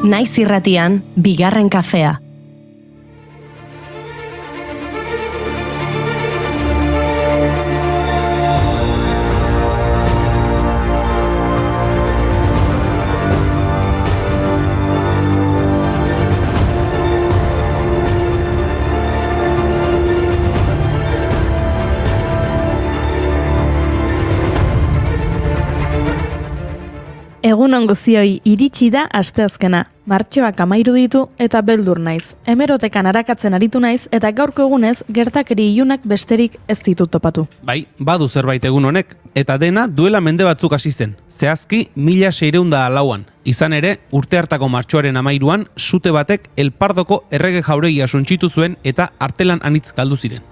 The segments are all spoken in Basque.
Naiz irratian, bigarren kafea. Egunon guztioi, iritsi da asteazkena. Martxoak 13 ditu eta beldur naiz. Hemerotekan arakatzen aritu naiz eta gaurko egunez gertakeri ilunak besterik ez ditut topatu. Bai, badu zerbait egun honek, eta dena duela mende batzuk hasi zen. Zehazki 1604an. Izan ere, urte hartako martxoaren 13an, sute batek El Pardoko errege jauregia suntsitu zuen eta artelan anitz galdu ziren.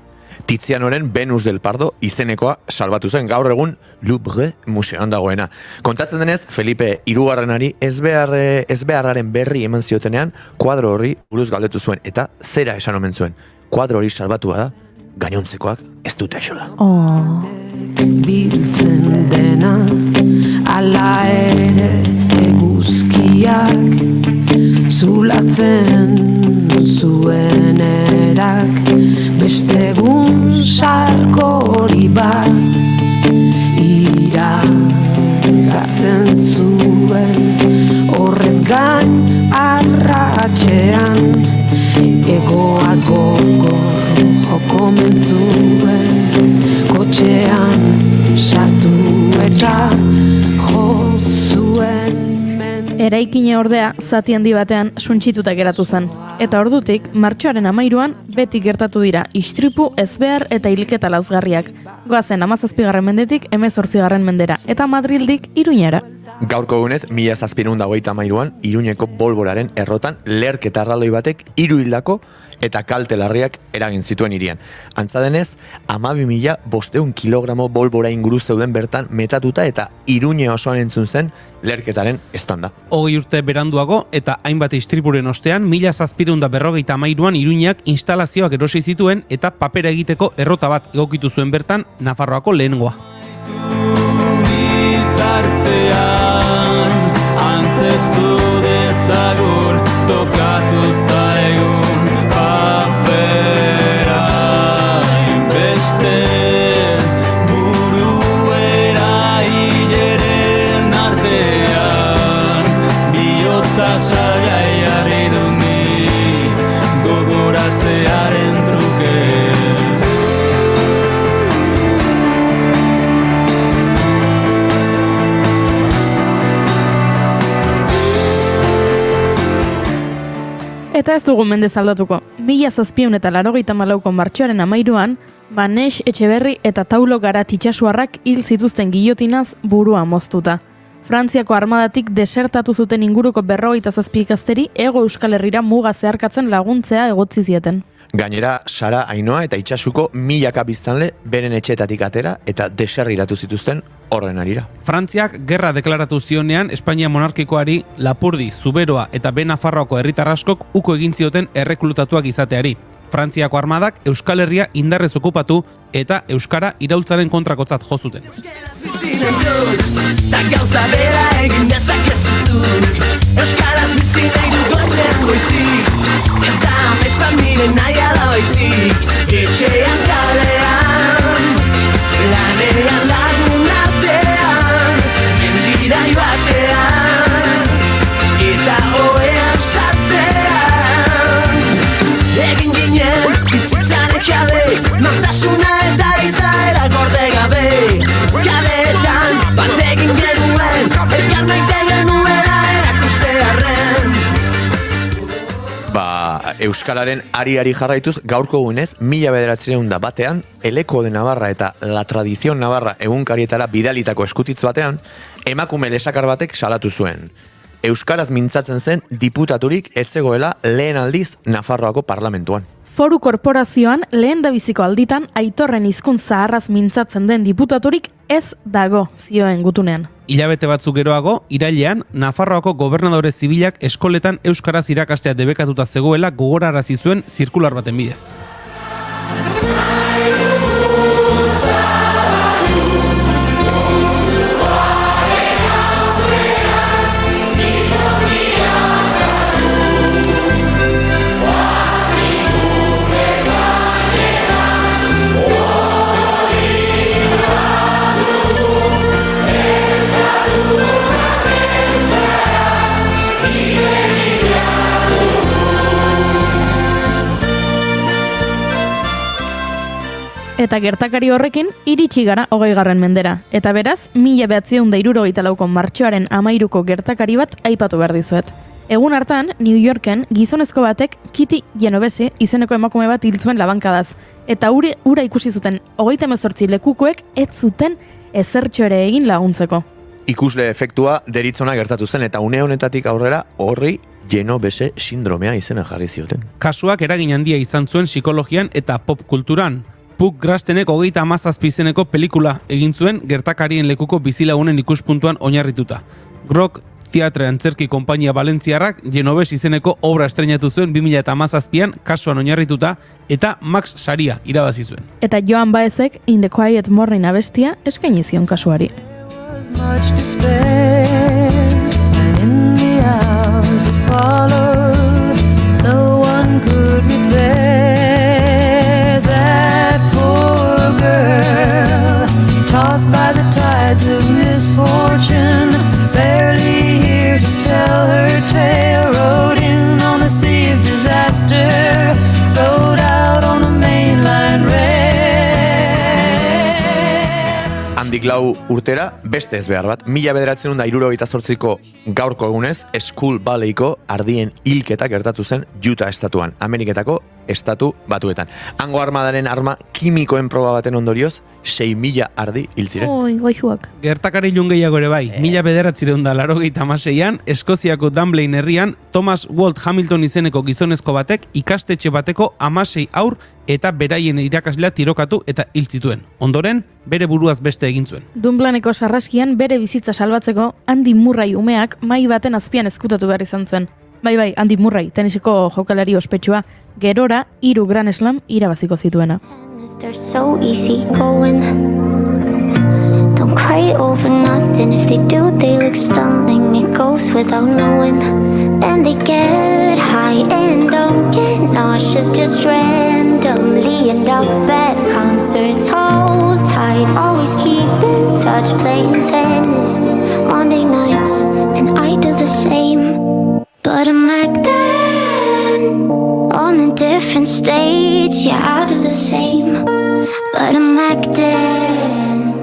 Tizianoren Venus del Pardo izenekoa salbatu zen gaur egun Louvre museoan dagoena. Kontatzen denez, Felipe hirugarrenari ezbeharraren berri eman ziotenean, kuadro horri buruz galdetu zuen, eta zera esan omen zuen. Kuadro hori salbatua da, gainontzekoak ez dute aixola. Biltzen dena, ala ere eguzkiak, zulatzen zuen erak, beste egun sarkori bat, iragatzen zuen, horrez gain arratxean, egoak gogor joko mentzuen, kotxean sartu eta jo zuen. Eraikine ordea, zati handi batean suntsituta geratu zen. Eta ordutik, martxoaren 13an, beti gertatu dira istripu, ezbehar eta hilketa lazgarriak. Goazen 17. mendetik 18. mendera, eta Madrildik Iruñera. Gaurko egunez, 1723an, Iruñeko Bolboraren errotan leherketa erraldoi batek 3 hildako eta kalte larriak eragin zituen hirian. Antza denez, 12.500 kilogramo bolbora inguru zeuden bertan metatuta eta Iruñe osoan entzun zen leherketaren estanda. 20 urte beranduago eta hainbat istripuren ostean, 1753an Iruñeak instalazioak erosi zituen eta papera egiteko errota bat egokitu zuen bertan Nafarroako lehengoa. Bitartean antzestu dezagun tokatu zaigun papera inbeste buruera hileren artean bihotza sagai jarri du ni gogoratzearen truke. Eta ez dugu mendez aldatuko. 1784ko martxoaren 13an, Banex, Etxeberri eta Taulo Garat itxasuarrak hil zituzten gillotinaz burua moztuta. Frantziako armadatik desertatu zuten inguruko 57 gazteri Hego Euskal Herrira muga zeharkatzen laguntzea egotzi zieten. Gainera, Sara, Ainoa eta Itxasuko milaka biztanle beren etxeetatik atera eta deserriratu zituzten horren arira. Frantziak gerra deklaratu zionean Espainia monarkikoari Lapurdi, Zuberoa eta Nafarroako herritar askok uko egin zioten erreklutatuak izateari. Frantziako armadak Euskal Herria indarrez okupatu eta euskara iraultzaren kontrakotzat jo zuten. Ta gauza bera egin dezakezuzuk Euskaraz bizi nahi du goizean goizik Ez da amespan miren naia da baizik Etxean kalean Lanean lagun artean Mendira batean Eta oean satzean Egin ginen bizitzaren jabe Nortasuna eta izaera gorde gabe Kaletan bat egin genuen Elkar maite genuela erakustearren. Euskararen ari jarraituz gaurko egunez 1901 Eleko de Navarra eta La Tradición Navarra egunkarietara bidalitako eskutitz batean emakume lesakar batek salatu zuen. Euskaraz mintzatzen zen diputaturik ez zegoela lehen aldiz Nafarroako parlamentuan. Foru korporazioan lehendabiziko alditan aitorren hizkuntz zaharraz mintzatzen den diputaturik ez dago zioen gutunean. Hilabete batzuk geroago, irailean, Nafarroako gobernadore zibilak eskoletan euskaraz irakastea debekatuta zegoela gogorarazi zuen zirkular baten bidez. Eta gertakari horrekin iritsi gara 20. mendera. Eta beraz, 1974ko martxoaren 13ko gertakari bat aipatu behar dizuet. Egun hartan, New Yorken gizonezko batek Kitty Genovese izeneko emakume bat hil zuen labankadaz. Eta ura ikusi zuten 38 lekukoek ez zuten ezertxo ere egin laguntzeko. Ikusle efektua deritzona gertatu zen eta une honetatik aurrera horri Genovese sindromea izena jarri zioten. Kasuak eragin handia izan zuen psikologian eta pop kulturan. Puck Grastenek 37 izeneko pelikula egin zuen gertakarien lekuko bizilagunen ikuspuntuan oinarrituta. Rock Teatre Antzerki Konpainia Valentziarrak Genovese izeneko obra estreinatu zuen 2017an kasuan oinarrituta eta Max saria irabazi zuen. Eta Joan Baezek In the Quiet Morning abestia eskaini zion kasuari. Much despair, and in the hours that followed, no one could repair that poor girl, tossed by the tides of misfortune, barely here to tell her tale, rode in on a sea of disaster, rode out on a mainline rail. Handik 4 urtera, beste ez behar bat, 1978ko gaurko egunez, Skull Valleyko ardien hilketa gertatu zen Utah estatuan, Ameriketako estatu batuetan. Hango armadaren arma kimikoen proba baten ondorioz, 6.000 ardi hil ziren. Oi, goixuak. Gertakari ilun gehiago ere bai, 1986an Eskoziako Dunblane herrian Thomas Walt Hamilton izeneko gizonezko batek ikastetxe bateko 16 haur eta beraien irakaslea tirokatu eta hil zituen. Ondoren, bere buruaz beste egin zuen. Dunblaneko sarraskian bere bizitza salbatzeko Andy Murray umeak mai baten azpian ezkutatu behar izan zuen. Bai, Andy Murray, teniseko jokalari ospetsua, gerora 3 Grand Slam irabaziko zituena. They're so easy going. Don't cry over nothing. If they do, they look stunning. It goes without knowing. And they get high and don't get nauseous just randomly. And out bad concerts, hold tight. Always keep in touch, playing tennis Monday nights, and I do the same. But I'm acting on a different stage. Yeah, I do the same. But I'm acting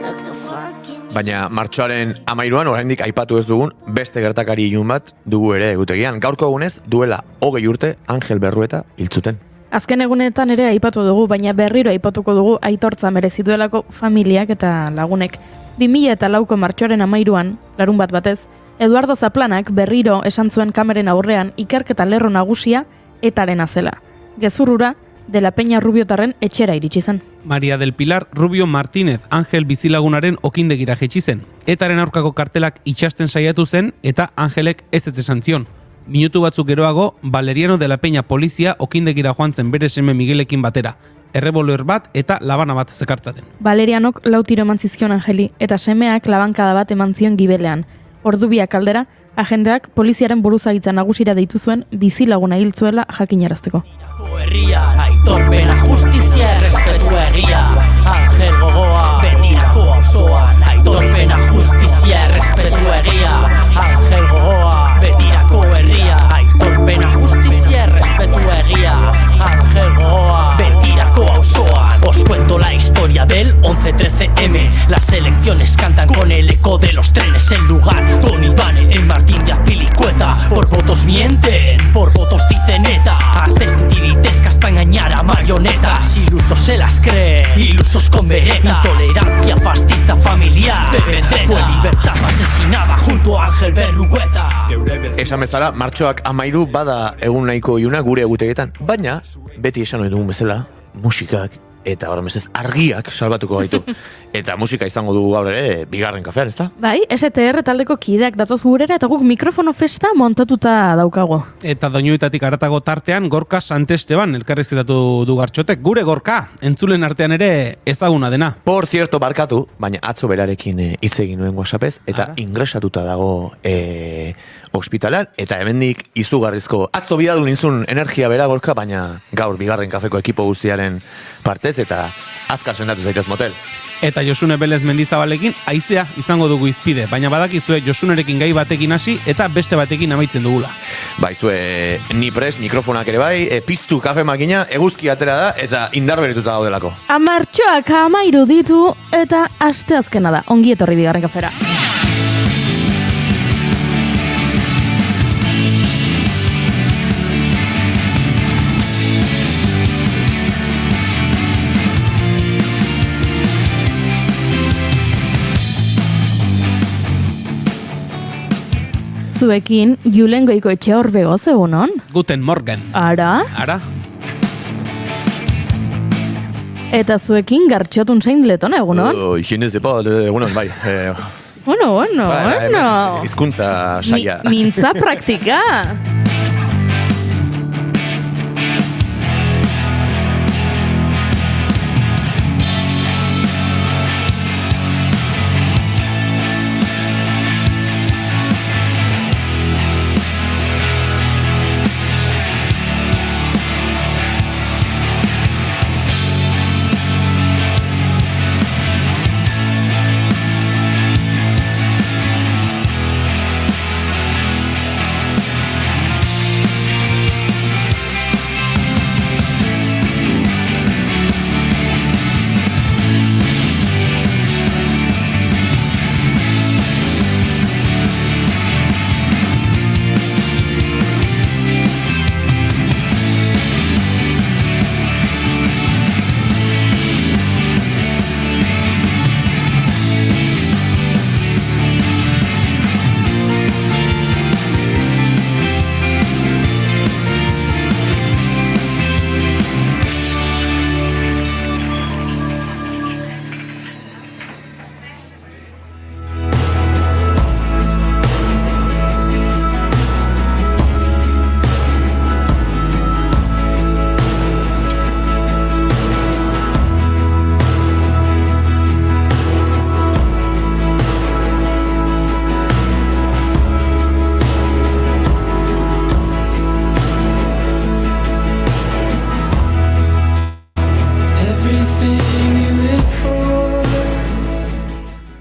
look so fucking. Baina martxoaren 13an oraindik aipatu ez dugun beste gertakari ilun bat dugu ere egutegian. Gaurko egunez duela 20 urte Angel Berrueta hil zuten. Azken egunetan ere aipatu dugu, baina berriro aipatuko dugu aitortza merezi duelako familiak eta lagunek. 2004ko martxoaren 13an, larun bat batez, Eduardo Zaplanak berriro esan zuen kameren aurrean ikerketa lerro nagusia etarena zela. Gezurrura, De la Peña Rubiotarren etxera iritsi zen. Maria del Pilar Rubio Martínez Angel bizilagunaren okindegira jetxi zen. Etaren aurkako kartelak itxasten saiatu zen eta Angelek ez esan zion. Minutu batzuk geroago, Valeriano de la Peña polizia okindegira joan zen bere seme Miguelekin batera. Errebolver bat eta labana bat zekartzaten. Valerianok 4 tiro eman zizkion Angeli eta semeak labankada bat eman zion gibelean. Ordubiak aldera, agenteak poliziaren buruzagitza nagusira deitu zuen bizilaguna hil zuela jakinarazteko. Herria, aitorpena, justizia, errespetu egia. Angel gogoa, betirako auzoan. Aitorpena, justizia, errespetu egia. Angel gogoa, betirako herria. Aitorpena, justizia, errespetu egia. Angel gogoa, betirako auzoan. Os cuento la historia del 11-13M. Las elecciones cantan con el eco de los trenes. En lugar con Iván en Martín de Azpilicueta. Por votos mienten, por votos dicen ETA. Artes tiritescas para engañar a marionetas. Ilusos se las cree, ilusos con vereta. Intolerancia fascista familiar. Fue libertad asesinada junto a Ángel Berrueta. Esan bezala, martxoak 13 bada egun nahiko iluna gure egutegetan. Baina, beti esan ohi dugun bezala, musikak eta horremestez argiak salbatuko gaitu. Eta musika izango dugu gaur ere, bigarren kafean, ezta? Bai, STR taldeko kideak datoz gurera eta guk mikrofono festa montatuta daukago. Eta doinuetatik aratago tartean Gorka Santesteban elkarrizketatu du Gartxotek. Gure Gorka, entzulen artean ere ezaguna dena. Por cierto, barkatu, baina atzo berarekin hitz egin nuen WhatsAppez, eta ingresatuta dago ospitalean, eta hemendik izugarrizko atzo bidadu nintzun energia bera Gorka, baina gaur bigarren kafeko ekipo guztiaren partez, eta azkar sendatu zaitez motel. Eta Josune Belez Mendizabalekin haizea izango dugu izpide, baina badakizue Josunerekin gai batekin hasi eta beste batekin amaitzen dugula. Baizue, ni prest, mikrofonak ere bai, piztu kafe makina, eguzki atera da eta indarberetuta gaudelako. Martxoak 13 ditu eta asteazkena da. Ongi etorri bigarren kafera. Zuekin Julen Goikoetxe Orbegoz egunon? Guten Morgen. Ara? Ara? Eta zuekin Gartxotun zein Letona egunon? Higienez epa, egunon, bai. Bueno. Hizkuntza saia. Mintza praktika.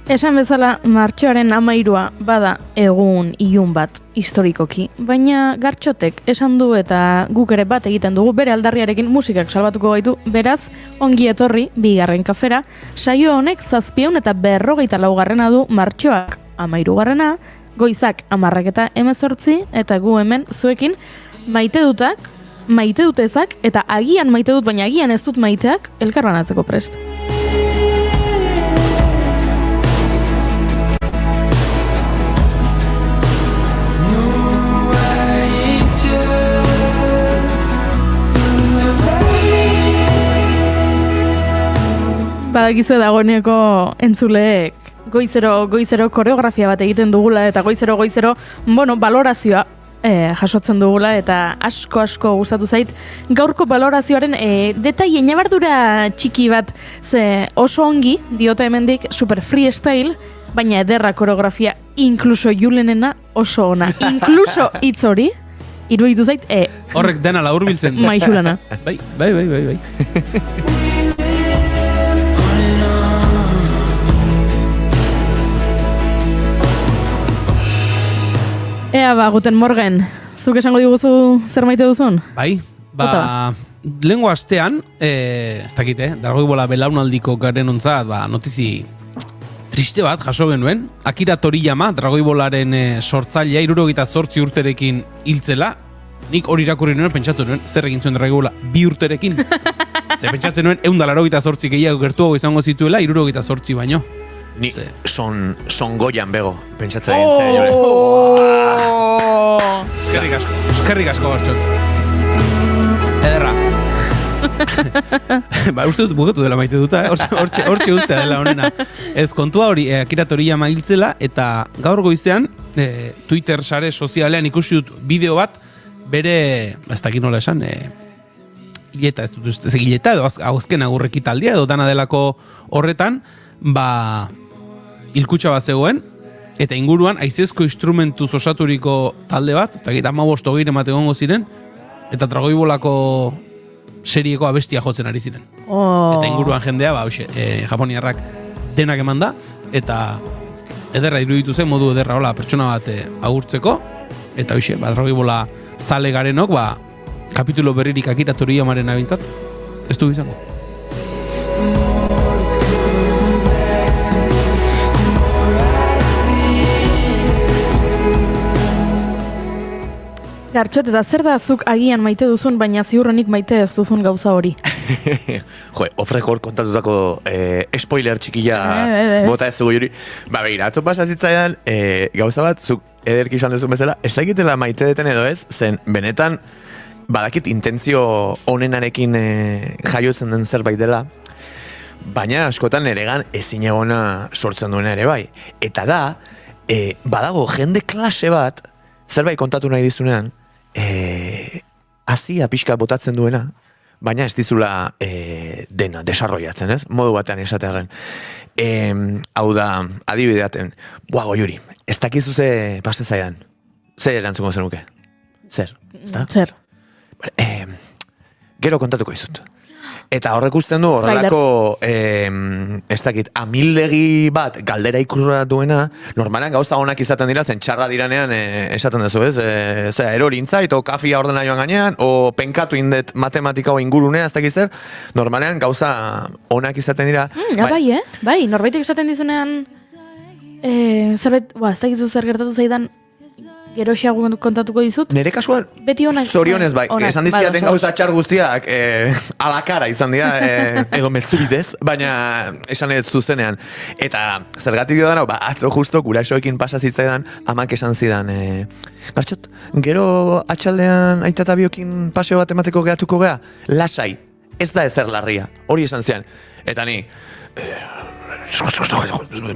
Esan bezala, martxoaren 13 bada egun ilun bat historikoki, baina Gartxotek esan du eta guk ere bat egiten dugu bere aldarriarekin musikak salbatuko gaitu, beraz, ongi etorri bigarren kafera, saio honek 754 du martxoak 13, goizak 10:18 eta gu hemen zuekin maite dutezak eta agian maite dut, baina agian ez dut maiteak elkarbanatzeko prest. Badakizue dagoeneko entzuleek goizero koreografia bat egiten dugula eta goizero, balorazioa jasotzen dugula eta asko gustatu zait gaurko balorazioaren detaile ñabardura txiki bat ze oso ongi diote hemendik super freestyle, baina ederra koreografia inkluso Julenena oso ona. Inkluso hitz hori iruditu zait horrek dena laburbiltzen. Maixulana. Bai. Ea Guten Morgen, zuk esango diguzu zer maite duzun? Bai, lehengo astean, ez dakit, Dragoi Bola belaunaldiko garen ontzat, notizi triste bat jaso genuen. Akira Toriyama, Dragoi Bolaren sortzailea 78 urterekin hiltzela. Nik hori irakurri nuen, pentsatu nuen, zer egin zuen Dragoi Bola 2 urterekin. Ze pentsatzen nuen, 188 gehiago gertuago izango zituela, 78 baino. Ni son goian bego, pentsatzen dintzen, Jole. Eskerrik asko Gartxot. Ederra. Uste dut bukatu dela maite duta, hortxe ustea dela honena. Ez kontua hori, Akira Toriyama hiltzela, eta gaur goizean, Twitter sare sozialean ikusi dut bideo bat, bere, ez dakit nola esan, hileta, ez gileta, edo azken agurrekitaldia, edo dana delako horretan, hilkutxa bat zegoen, eta inguruan haizezko instrumentuz osaturiko talde bat, ez dakit 15-20 emate gongo ziren, eta Dragoi Bolako serieko abestia jotzen ari ziren. Eta inguruan jendea, japoniarrak denak eman da, eta ederra iruditu zen, modu ederra hola pertsona bat agurtzeko, eta hoxe, Rogibola zale garenok, kapitulo berririk akiratori amaren abintzat, ez du izango. Gartxot, eta zer da zuk agian maite duzun, baina ziurrenik maite ez duzun gauza hori? Ofrekor kontatutako spoiler txikila bota ez dugu juri. Begira, atzo pasazitzaidan gauza bat, zuk ederki izan duzun bezala, ez dakitela maite deten edo ez, zen benetan badakit intentzio onenarekin jaiotzen den zerbait dela, baina askotan eregan ezin egona sortzen duena ere bai. Eta da, badago jende klase bat, zerbait kontatu nahi dizunean, azia pixka botatzen duena, baina ez dizula dena desarrollatzen, ez? Modu batean esatearen. Hau da, adibideaten, Goiuri, ez dakizu ze pase zaidan. Zer erantzuko zenuke? Zer? Zer? Gero kontatuko izut. Eta horrek usten du horrelako, ez dakit, amildegi bat galdera ikurra duena, normalan gauza honak izaten dira, zen txarra diranean esaten duzu, ez? Erorintza, eto kafia ordena joan gainean, o penkatu indet matematika o ingurunea, ez dakit zer, normalean gauza honak izaten dira. Bai, norbaitek esaten dizunean, zerbait, ez dakizu zer gertatu zaidan, geroxiago kontatuko dizut. Nere kasuan, beti onak, zorionez bai, esan dizkiaten gauza txar guztiak alakara izan dira, edo mezubidez, baina esan ez zuzenean. Eta zergatik dira, atzo justo gurasoekin pasa zitzaidan, amak esan zidan, Gartxot, gero atxaldean aita eta biokin paseo bat emateko gehatuko gea, lasai, ez da ezer larria, hori esan zian. Eta ni,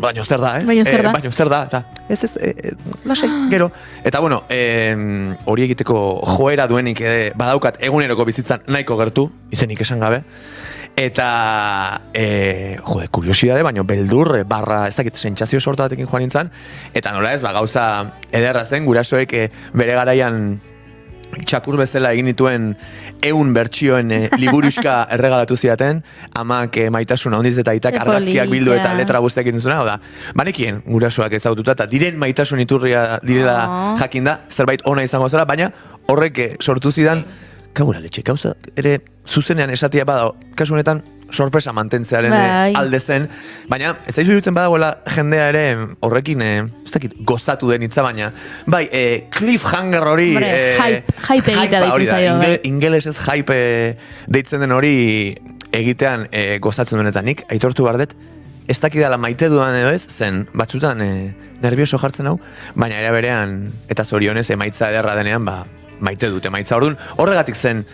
baino zer da, ez? Baino zer da, eta lasai, gero. Eta bueno, hori egiteko joera duenik badaukat eguneroko bizitzan nahiko gertu, izenik esan gabe. Eta, kuriosidade, baino beldur, barra, ez dakit, sentsazio sorta batekin joan nintzen, eta nola ez, gauza ederra zen, gurasoek bere garaian txakur bezala egin dituen 100 bertsioen liburuxka erregalatu zidaten, amak maitasuna handiz eta aitak argazkiak bildu eta letra guztiak egin duzuna, da, banekien gurasoak ezagututa, eta diren maitasun iturria direla jakinda, zerbait ona izango zela, baina horrek sortu zidan, kagura letxe, gauza, ere zuzenean esatia badao, kasu honetan, sorpresa mantentzearen alde zen, baina ez zaizu irutzen badagoela jendea ere horrekin, ez dakit, gozatu den hitza, baina bai, cliffhanger hori hype egitea deitzen zaio, ingelesez hype deitzen den hori egitean gozatzen duenetanik, aitortu bardet, ez dakidala maite dudan edo ez, zen batzutan nervioso jartzen hau, baina ere berean eta zorionez emaitza ederra denean, maite dute maitza. Orduan, horregatik zen,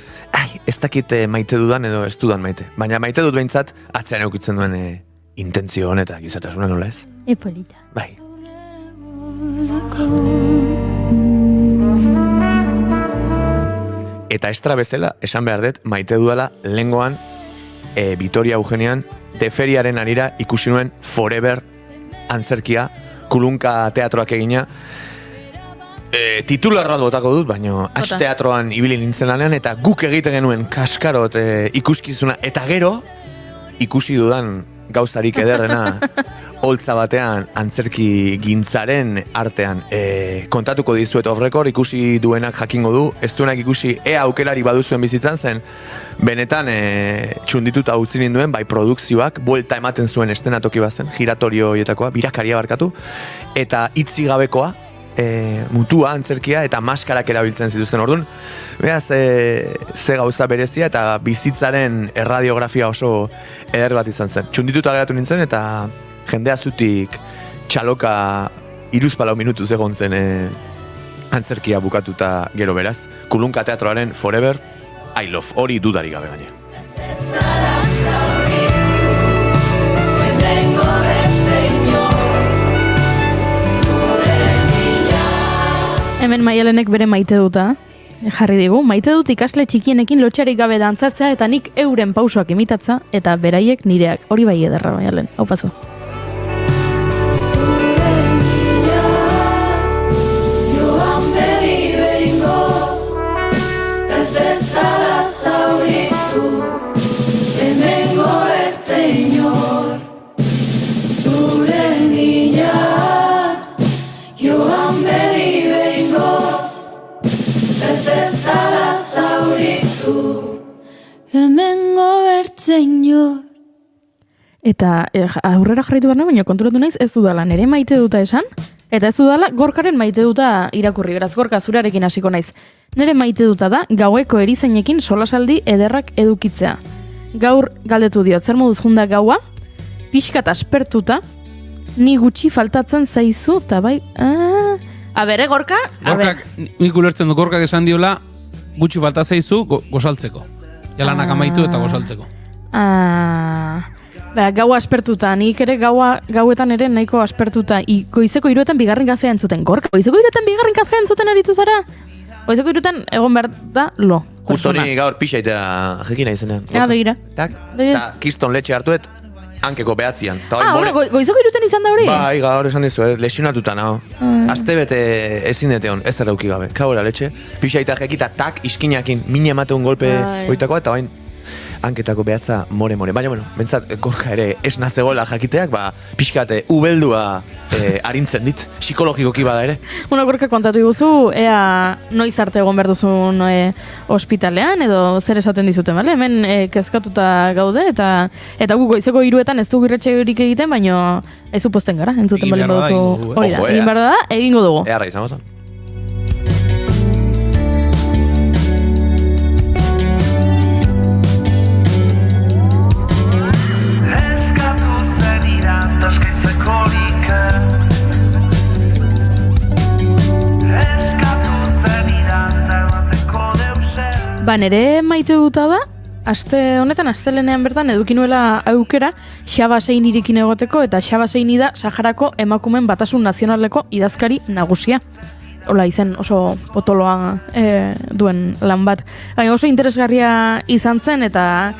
ez dakit maite dudan edo ez dudan maite. Baina maite dut behintzat, atzean eukitzen duen intentzio hon eta gizatasuna nola ez? Epolita. Bai. Eta estra bezala, esan behar dut, maite dudala, lehengoan, Vitoria Eugenian, de feriaren arira ikusi nuen Forever antzerkia, kulunka teatroak egina, titularra botako dut, baina teatroan ibili nintzen lanean, eta guk egiten genuen kaskarot ikuskizuna, eta gero ikusi dudan gauzarik ederrena holtza batean antzerki gintzaren artean. Kontatuko dizuet off-record, ikusi duenak jakingo du, ez duenak ikusi aukerari baduzuen bizitzan zen, benetan txundituta utzi ninduen, bai produkzioak, buelta ematen zuen estenatoki bazen, giratorio hietakoa, birakaria barkatu, eta hitzi gabekoa, mutua, antzerkia, eta maskarak erabiltzen zituzten orduan. Beraz, ze gauza berezia eta bizitzaren erradiografia oso eder bat izan zen. Txundituta geratu nintzen eta jendea zutik txaloka 3-4 minutuz egon zen antzerkia bukatuta gero beraz. Kulunka teatroaren Forever, I Love, hori dudarik gabe gaine. Hemen Maialenek bere maite duta, jarri digu, maite dut ikasle txikienekin lotxarik gabe dantzatzea eta nik euren pausoak imitatza eta beraiek nireak. Hori bai ederra Maialen, hau paso. hemengo bertzen jor. Eta aurrera jarraitu behar baina konturatu naiz ez dudala nere maite duta esan, eta ez dudala Gorkaren maite duta irakurri, beraz Gorka zurearekin hasiko naiz. Nere maite duta da gaueko erizainekin solasaldi ederrak edukitzea. Gaur galdetu diot, zer moduz junda gaua, pixkat aspertuta, ni gutxi faltatzen zaizu, eta bai... A bere, Gorka? Gorkak, nik ulertzen du, Gorkak esan diola, gutxi falta zaizu gozaltzeko. Jalanak amaitu eta gozaltzeko. Gaua aspertuta, nik ere gauetan ere nahiko aspertuta. Goizeko 3etan bigarren kafea entzuten. Gorka, goizeko 3etan bigarren kafea entzuten aritu zara? Goizeko 3etan egon behar da lo. Justo ni gaur pixaitea jekina izenean. Ea, begira. Eta kiston letxe hartuet, hankeko behatzian. Goizeko 3etan izan da hori? Bai, gaur esan dizu, lesionatuta nago. Aste bete ezin dete hon, ez erauki gabe. Kaura letxe, pixaita jekita tak iskinakin mine emate un golpe oitakoa, eta bain hanketako behatza more. Baina, bueno, bentsat, Gorka ere esna zegoela jakiteak, pixkate ubeldua arintzen dit, psikologikoki bada ere. Bueno, Gorka kontatu iguzu, ea noiz arte egon behar duzun ospitalean, edo zer esaten dizuten, bale? Hemen kezkatuta gaude, eta gu goizeko 3etan ez dugu irratsaiorik egiten, baina ez uposten gara, entzuten balen baduzu hori da. Egin behar da, egingo dugu. Earra izango zen. Nere maite duta da, aste honetan, astelenean bertan eduki nuela aukera Xaba Seinirekin egoteko, eta Xaba Seini da Saharako emakumeen batasun nazionaleko idazkari nagusia. Hola, izen oso potoloa duen lan bat. Baina oso interesgarria izan zen, eta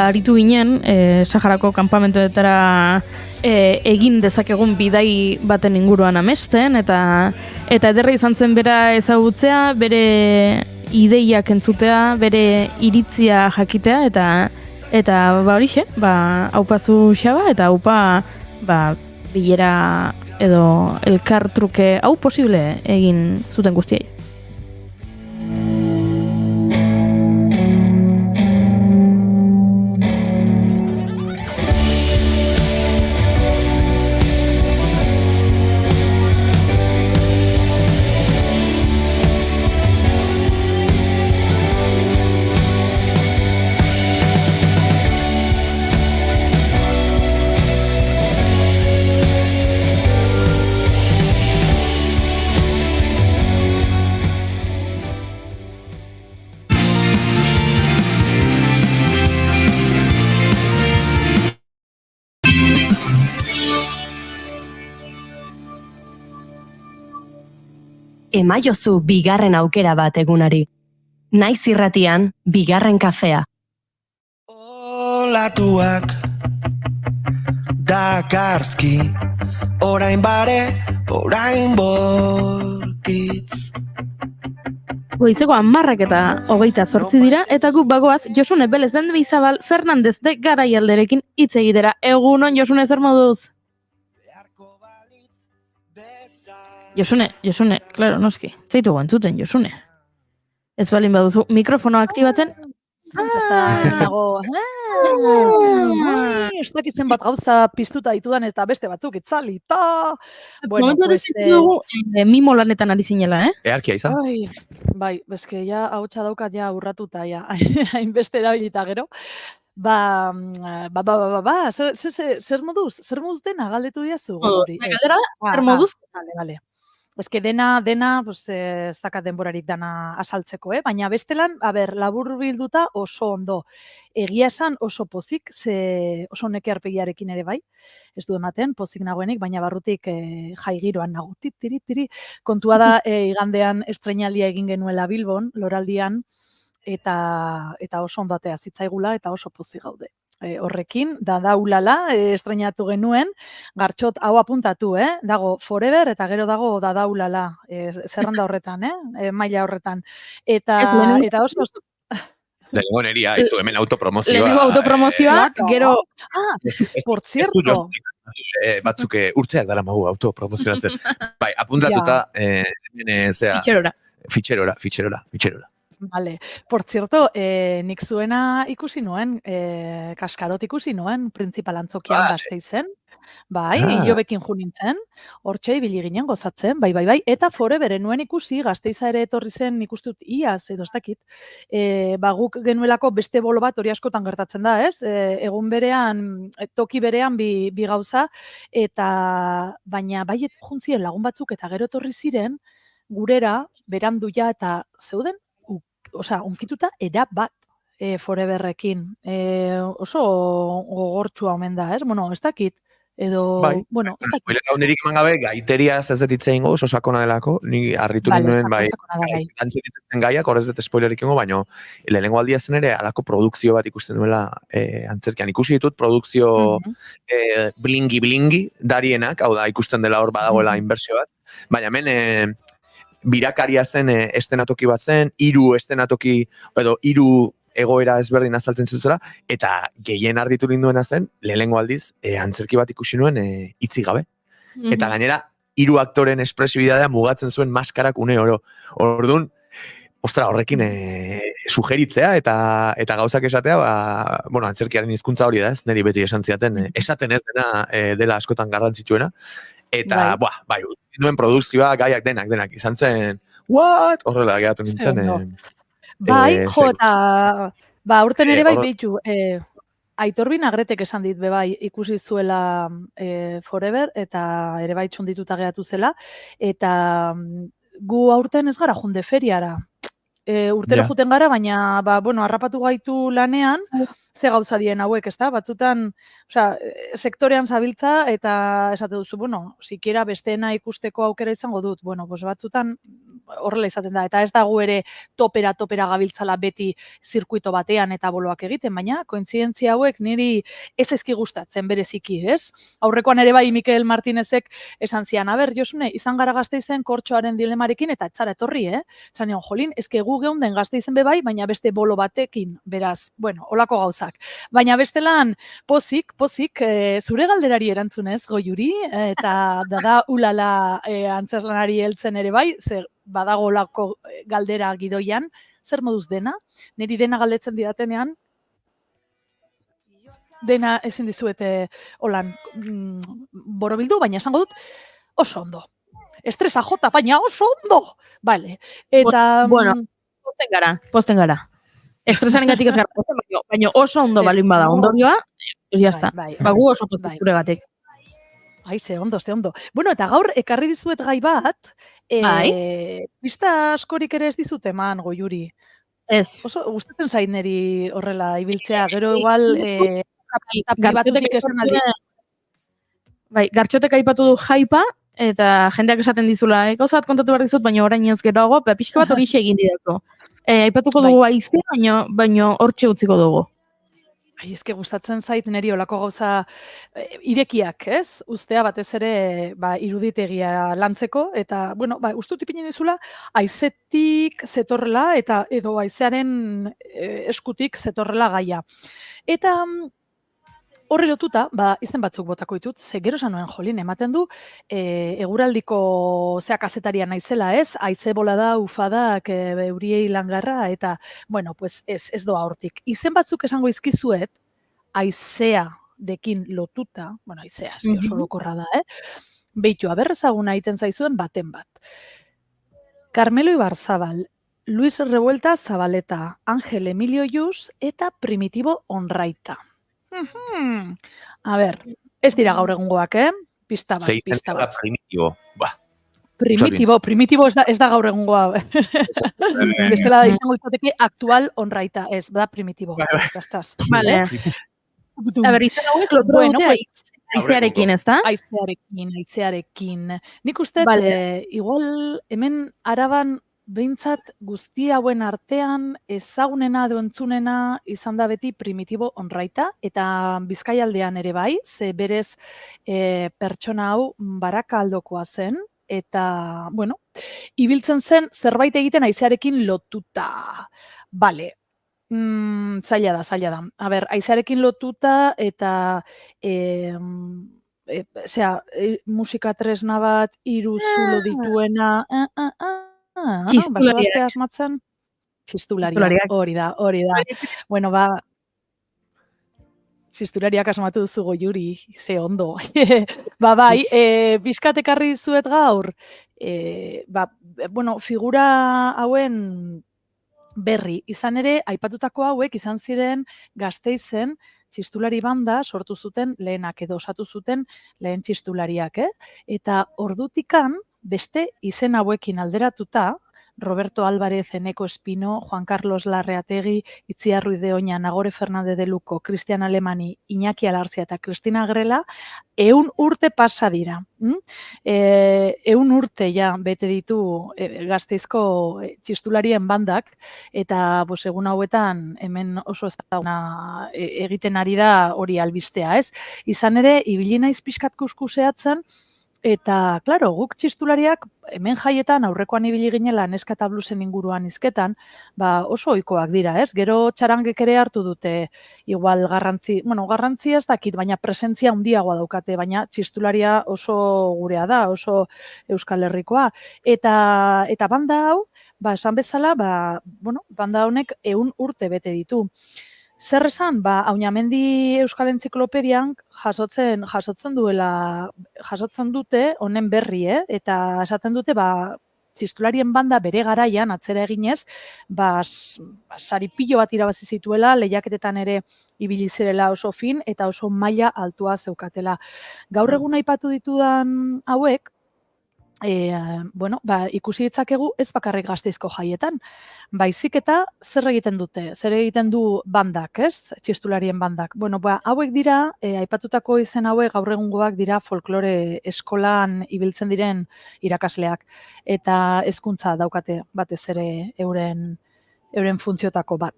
aritu ginen Saharako kanpamentuetara egin dezakegun bidai baten inguruan amesten, eta ederra izan zen bera ezagutzea, bere ideiak entzutea, bere iritzia jakitea, eta horixe, haupazu Xaba, eta haupa bilera edo elkartruke hau posible egin zuten guztiei. Emaiozu bigarren aukera bat egunari. Naiz irratian, bigarren kafea. Olatuak dakarzki, orain bare, orain bortitz. Goizeko 10:28 dira, eta guk bagoaz Josune Belez den Bizabal Fernandez de Garaialderekin hitz egitera. Egunon, Josune, zer moduz? Josune, klaro, noski. Zaitu entzuten, Josune. Ez balin baduzu mikrofonoa aktibatzen. Ez dago. Ez dakizen bat gauza piztuta ditudan eta beste batzuk itzali. Momentu ez dugu mimo lanetan ari zinela, Earkia izan? Bai, bezke ja hautsa daukat ja urratuta, ja, hainbeste erabilita gero. Zer moduz dena galdetu diazu? Galdera da, zer moduz? Vale. Eske dena, ez dakat denborarik dana azaltzeko, baina bestelan, labur bilduta oso ondo. Egia esan oso pozik, oso neke arpegiarekin ere bai, ez du ematen, pozik nagoenik, baina barrutik jaigiroan nago. Tiri. Kontua da, igandean estreinalia egin genuela Bilbon, Loraldian, eta oso ondatea zitzaigula, eta oso pozik gaude. Horrekin, Dadaulala estreinatu genuen, gartxot hau apuntatu, dago Forever eta gero dago Dadaulala, zerrenda horretan, maila horretan. Eta oso... Lehenengo neria, izu hemen autopromozioa. Lehenengo autopromozioa, gero... Por cierto. Batzuk urteak dara magu autopromozionatzen. Bai, apuntatuta, Fitxerora. Fitxerora. Vale. Por cierto, nik zuena ikusi nuen, kaskarot ikusi nuen, Printzipal Antzokian Vale. Gasteizen. Bai, Ah. Ilobekin jo nintzen, hortxe ibili ginen gozatzen, bai. Eta Forever nuen ikusi, Gasteiza ere etorri zen nik uste dut iaz edo ez dakit. Guk genuelako beste bolo bat hori askotan gertatzen da, ez? Egun berean, toki berean bi gauza, eta baina baiet juntzien lagun batzuk eta gero etorri ziren, gurera, berandu ja eta zeuden, unkituta erabat. Foreverrekin. Oso gogortsua omen da, ez? Bueno, ez dakit. Edo, Bai. bueno, ez dakit. Spoiler handirik eman gabe, gaiteriaz ez dut hitz egingo, oso sakona delako, ni harritu Vale, ninduen, bai, sakona da, bai. dantzen dituzten gaiak, horrez dut spoilerik egingo, baina lehenengo aldia zen ere, alako produkzio bat ikusten duela antzerkian. Ikusi ditut produkzio blingi darienak, hau da, ikusten dela hor badagoela inbertsio bat, baina hemen birakaria zen estenatoki bat zen, 3 estenatoki, edo 3 egoera ezberdin azaltzen zutela, eta gehien arditu ninduena zen, lehenengo aldiz, antzerki bat ikusi nuen hitzik gabe. Eta gainera, 3 aktoren espresibidadea mugatzen zuen maskarak une oro. Orduan, ostra, horrekin sugeritzea eta gauzak esatea, bueno, antzerkiaren hizkuntza hori da, ez? Neri beti esan ziaten, esaten ez dena dela askotan garrantzitsuena. Eta, bai, nuen produkzioa, gaiak denak, izan zen, what? Horrela geratu nintzen. Bai, jo, eta urten ere bai behitu, Aitor Binagretek esan dit bai ikusi zuela Forever, eta ere bai txondituta geratu zela, eta gu aurten ez gara junde feriara. Urtero juten gara, baina, bueno, harrapatu gaitu lanean, ze gauza dien hauek, ez da? Batzutan, sektorean zabiltza, eta esate duzu, bueno, sikiera besteena ikusteko aukera izango dut, bueno, batzutan horrela izaten da, eta ez dago ere topera gabiltzala beti zirkuito batean eta boloak egiten, baina kointzidentzia hauek niri ez ezki gustatzen bereziki, ez? Aurrekoan ere bai Mikel Martinezek esan zian, Josune, izan gara Gasteizen kortxoaren dilemarekin eta etzara etorri, Zan nion, jolin, eske gu geunden Gasteizen bebai, baina beste bolo batekin, beraz, bueno, olako gauzak. Baina bestelan, pozik, zure galderari erantzunez, Goiuri, eta dada ulala antzerlanari heltzen ere bai, ze badago olako galdera gidoian, zer moduz dena? Niri dena galdetzen didatenean, dena ezin dizuete holan borobildu, baina esango dut, oso ondo. Estresa jota, baina oso ondo! Vale. Eta... Bueno, posten gara. Estresaren gatik ez gara, baina oso ondo balin bada ondorioa, pues jazta. Gu oso posten zure gatik. Ai, ze ondo. Bueno, eta gaur ekarri dizuet gai bat, pista askorik ere ez dizut eman, Goiuri. Ez. Oso gustatzen zait neri horrela ibiltzea, gero igual pribatutik esan aldi. Bai, Gartxotek aipatu du jaipa, eta jendeak esaten dizula, gauza bat kontatu behar dizut, baina orain ez geroago, pixka bat hori egin didazu. Aipatuko dugu aize, baina hortxe utziko dugu. Ai, eske gustatzen zait neri olako gauza irekiak, ez? Ustea batez ere iruditegia lantzeko, eta, bueno, ustut ipinen dizula, aizetik zetorrela, eta edo aizearen eskutik zetorrela gaia. Eta horre lotuta, izen batzuk botako ditut, ze gero esan nuen jolin, ematen du, eguraldiko kazetaria naizela, ez? Haize bolada, ufadak, euriei langarra, eta, bueno, pues ez doa hortik. Izen batzuk esango izkizuet, haizea dekin lotuta, bueno, haizea, oso lokorra da, Beitu, aberrezaguna egiten zaizuen baten bat. Carmelo Ibarzabal, Luis Revuelta Zabaleta, Ángel Emilio Jus eta Primitibo Onraita. A ber, ez dira gaur egungoak, Pista bat. Primitibo ez da gaur egungoa. Bestela da izango izateke aktual Onraita, ez da Primitibo. Vale. A ber, izan hauek lotura dute aizearekin, ez da? Aizearekin. Nik uste, igual hemen Araban behintzat guzti hauen artean ezagunena edo entzunena izan da beti Primitibo Onraita, eta Bizkaialdean ere bai, ze berez pertsona hau Barakaldokoa zen, eta, bueno, ibiltzen zen zerbait egiten haizearekin lotuta. Bale, zaila da. A ber, haizearekin lotuta eta musika tresna bat 3 zulo dituena, baso asmatzen. Txistulariak, hori da. Bueno, txistulariak asmatu duzu Goiuri, ze ondo. Bai, pixkat ekarri dizuet gaur, figura hauen berri. Izan ere, aipatutako hauek izan ziren Gasteizen txistulari banda sortu zuten lehenak edo osatu zuten lehen txistulariak, Eta ordutikan beste izen hauekin alderatuta, Roberto Álvarez, Eneko Espino, Juan Carlos Larreategi, Itziar Ruiz de Oña, Nagore Fernández de Luco, Cristian Alemani, Iñaki Alarzia eta Cristina Grela, 100 urte pasa dira. 100 urte ja bete ditu Gasteizko txistularien bandak, eta egun hauetan hemen oso ezaguna egiten ari da hori albistea, ez? Izan ere, ibili naiz pixkat kuskuseatzen, eta, klaro, guk txistulariak hemen jaietan aurrekoan ibili ginela neska eta bluesen inguruan hizketan, oso ohikoak dira, ez? Gero txarangek ere hartu dute igual garrantzia ez dakit, baina presentzia handiagoa daukate, baina txistularia oso gurea da, oso Euskal Herrikoa. Eta banda hau, esan bezala, banda honek 100 urte bete ditu. Zer esan, Aunamendi Euskal Entziklopedian jasotzen dute honen berri, eta esaten dute, txistularien banda bere garaian atzera eginez, sari pilo bat irabazi zituela, lehiaketetan ere ibili zirela oso fin, eta oso maila altua zeukatela. Gaur egun aipatu ditudan hauek, ikusi ditzakegu ez bakarrik Gasteizko jaietan, baizik eta zer egiten dute, zer egiten du bandak, ez? Txistularien bandak. Hauek dira, aipatutako izen hauek gaur egungoak dira folklore eskolan ibiltzen diren irakasleak, eta hezkuntza daukate batez ere euren funtziotako bat.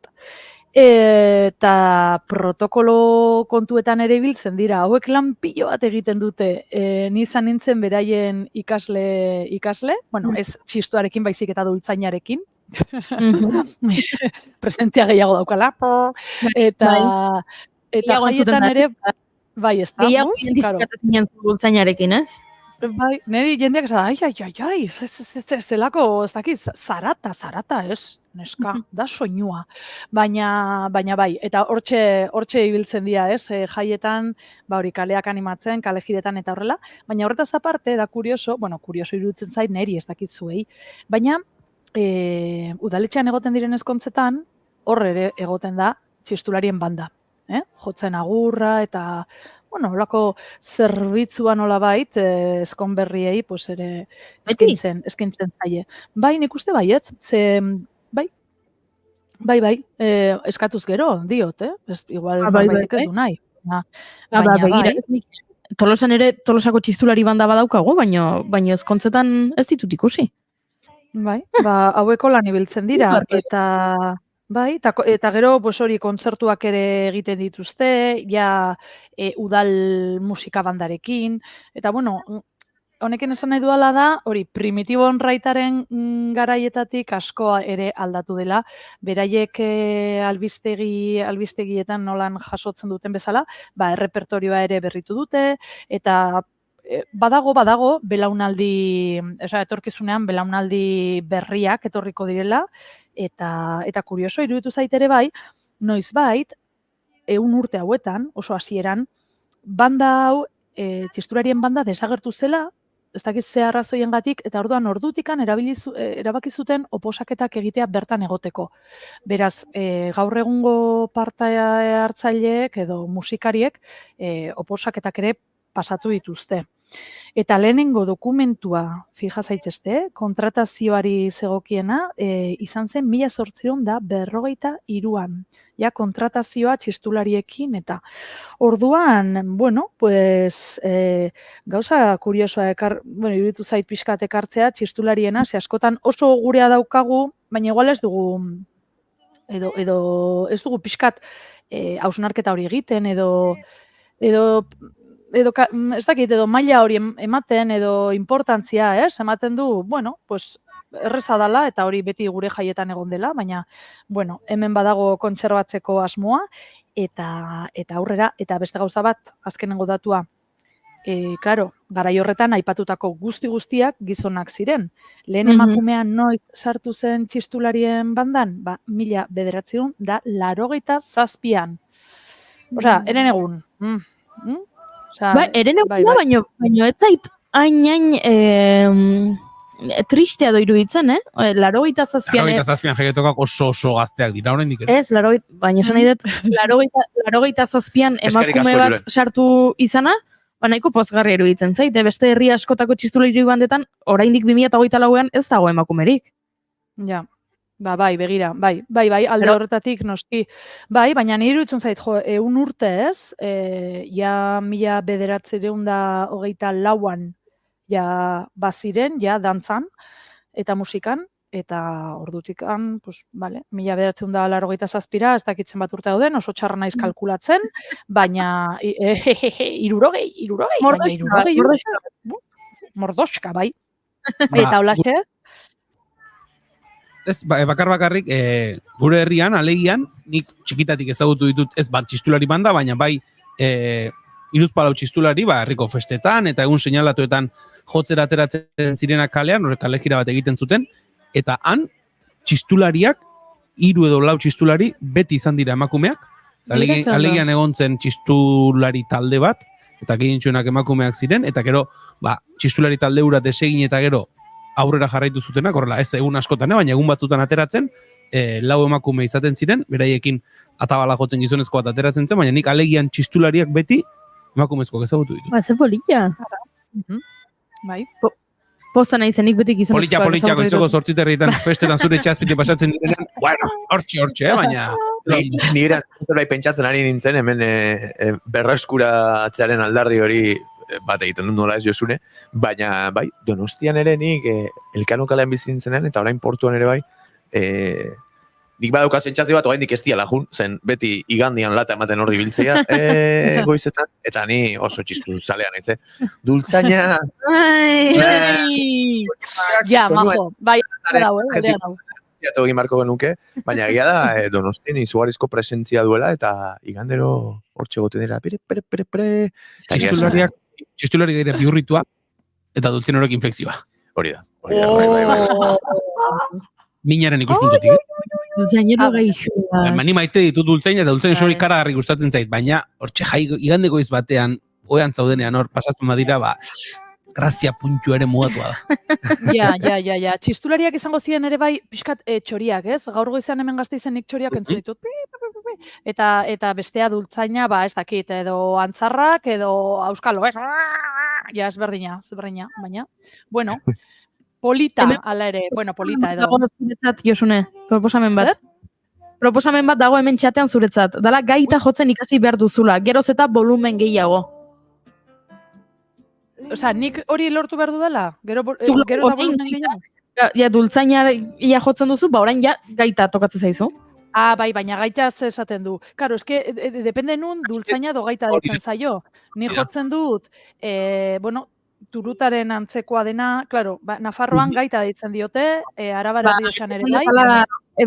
Eta protokolo kontuetan ere ibiltzen dira, hauek lan pilo bat egiten dute, ni izan nintzen beraien ikasle, ez txistuarekin baizik eta dultzainarekin, presentzia gehiago daukala, eta jaietan ere, ez da, gehiago identifikatzen zinen dultzainarekin, ez? Bai, niri jendeak esan, zelako, ez dakit, zarata, ez, neska, da soinua. Baina bai, eta hortxe ibiltzen dira, ez, jaietan, hori kaleak animatzen, kalejidetan eta horrela, baina horretaz aparte, da kurioso iruditzen zait, niri ez dakit zuei, baina udaletxean egoten diren ezkontzetan, hor ere egoten da txistularien banda, jotzen agurra eta holako zerbitzua nolabait, eskonberriei, ere eskintzen zaie. Bai, nik uste baietz, bai, eskatuz gero, diot, igual baitek ez du nahi. Baina bai. Tolosan ere, Tolosako txistulari banda badaukago, baina ezkontzetan ez ditut ikusi. Bai, haueko lan ibiltzen dira, eta... Bai, eta gero hori kontzertuak ere egiten dituzte, udal musika bandarekin, eta honekin esan nahi duala da, hori Primitibon Raitaren garaietatik askoa ere aldatu dela, beraiek albistegietan nolan jasotzen duten bezala, errepertorioa ere berritu dute, eta badago belaunaldi, etorkizunean belaunaldi berriak etorriko direla, eta kurioso iruditu zait ere bai, noizbait, 100 urte hauetan, oso hasieran, banda hau, txistularien banda desagertu zela, ez dakit ze arrazoiengatik, eta orduan ordutikan erabaki zuten oposaketak egitea bertan egoteko. Beraz, gaur egungo parte hartzaileek edo musikariek oposaketak ere pasatu dituzte. Eta lehenengo dokumentua, fija zaitezte, kontratazioari zegokiena, izan zen 1853an. Kontratazioa txistulariekin eta orduan, gauza kuriosoa iruditu zait pixkat ekartzea txistulariena, ze askotan oso gurea daukagu, baina igual ez dugu edo ez dugu pixkat hausnarketa hori egiten, edo ez dakit, edo maila hori ematen, edo importantzia, ematen du, erreza dela, eta hori beti gure jaietan egon dela, baina, hemen badago kontserbatzeko asmoa, eta aurrera, eta beste gauza bat, azkenengo datua, Claro, garai horretan aipatutako guztiak gizonak ziren. Lehen emakumean noiz sartu zen txistularien bandan? 1987an. Osea, eren egun. Bai, eren egun da, baino ez zait hain tristea do iruditzen, 87an. 87an jeketokak oso gazteak dira oraindik. Ez, baina esan nahi dut, 87an emakume bat sartu izana, nahiko pozgarria iruditzen zait, beste herri askotako txistulari bandetan, oraindik 2024an ez dago emakumerik. Ja, bai, begira, bai, alde horretatik noski. Bai, baina nire iruditzen zait, 100 urte ez, ja 1924an ja baziren, ja dantzan eta musikan, eta ordutikan, pues, vale, 1987ra, ez dakitzen bat urte dauden, oso txarra naiz kalkulatzen, baina 60, mordoxka, bai. Eta holaxe? Ez, bakarrik, gure herrian, alegian, nik txikitatik ezagutu ditut, ez bat txistulari banda, baina bai, iruzpalau txistulari, herriko festetan, eta egun seinalatuetan jotzera ateratzen zirenak kalean, horrek kalejira bat egiten zuten, eta han, txistulariak, 3 edo 4 txistulari, beti izan dira emakumeak, alegian egon zen txistulari talde bat, eta gehientsuenak emakumeak ziren, eta gero, txistulari talde hura desegin eta gero, aurrera jarraitu zutenak, horrela, ez egun askotan, baina egun batzutan ateratzen, 4 emakume izaten ziren, beraiekin atabala jotzen gizonezko bat ateratzen zen, baina nik alegian txistulariak beti emakumezkoak ezagutu ditu. Ze polita. Bai. Posta nahi zenik beti gizonezkoak. Polita, goizoko 8:30 festetan zure txazpiti pasatzen direnean, bueno, hortxe, baina... Nire pentsatzen ari nintzen, hemen berreskuratzearen aldarri hori bat egiten dut nola ez Josune, baina bai, Donostian ere nik Elkano kalean bizi nintzenean, eta orain Portuan ere bai, nik badauka sentsazio bat oraindik ez diala jun, zen beti igandian lata ematen horri biltzea goizetan, eta ni oso txistu zalea naiz, Dultzaina! Ja, majo, bai, aldea dau. Ziatu egin marko genuke, baina egia da Donostien izugarrizko presentzia duela, eta igandero hortxe gote dira, pere. Txistulari dira bihurritua, eta dultzen horrek infekzioa. Hori da, bai. Minaren ikuspuntutik, Dultzainero gaixoa. Ni maite ditut dultzaina, eta dultzain hori karagarri gustatzen zait, baina hortxe igandeko izbatean, oean zaudenean hor pasatzen badira, grazia puntu ere mugatua da. Ja. Txistulariak izango ziren ere bai, pixkat txoriak, ez? Gaur goizean hemen Gasteizenik txoriak entzun ditut. Eta bestea dultzaina, ez dakit, edo antzarrak, edo auskalo, ez? Ja, ezberdina, baina. Bueno, polita, ala ere, polita edo. Dago zuretzat, Josune, proposamen bat. Proposamen bat dago hemen txatean zuretzat. Dala gaita jotzen ikasi behar duzula, geroz eta volumen gehiago. Osea, nik hori lortu behar dudala? Gero eta volumen gehiago? Ja, dultzaina ia jotzen duzu, orain ja gaita tokatzen zaizu. Bai, baina gaita esaten du. Karo, eske, depende nun dultzaina do gaita deitzen zaio. Ni jotzen dut, turutaren antzekoa dena, klaro, Nafarroan gaita deitzen diote, Arabara Rioxan ere bai.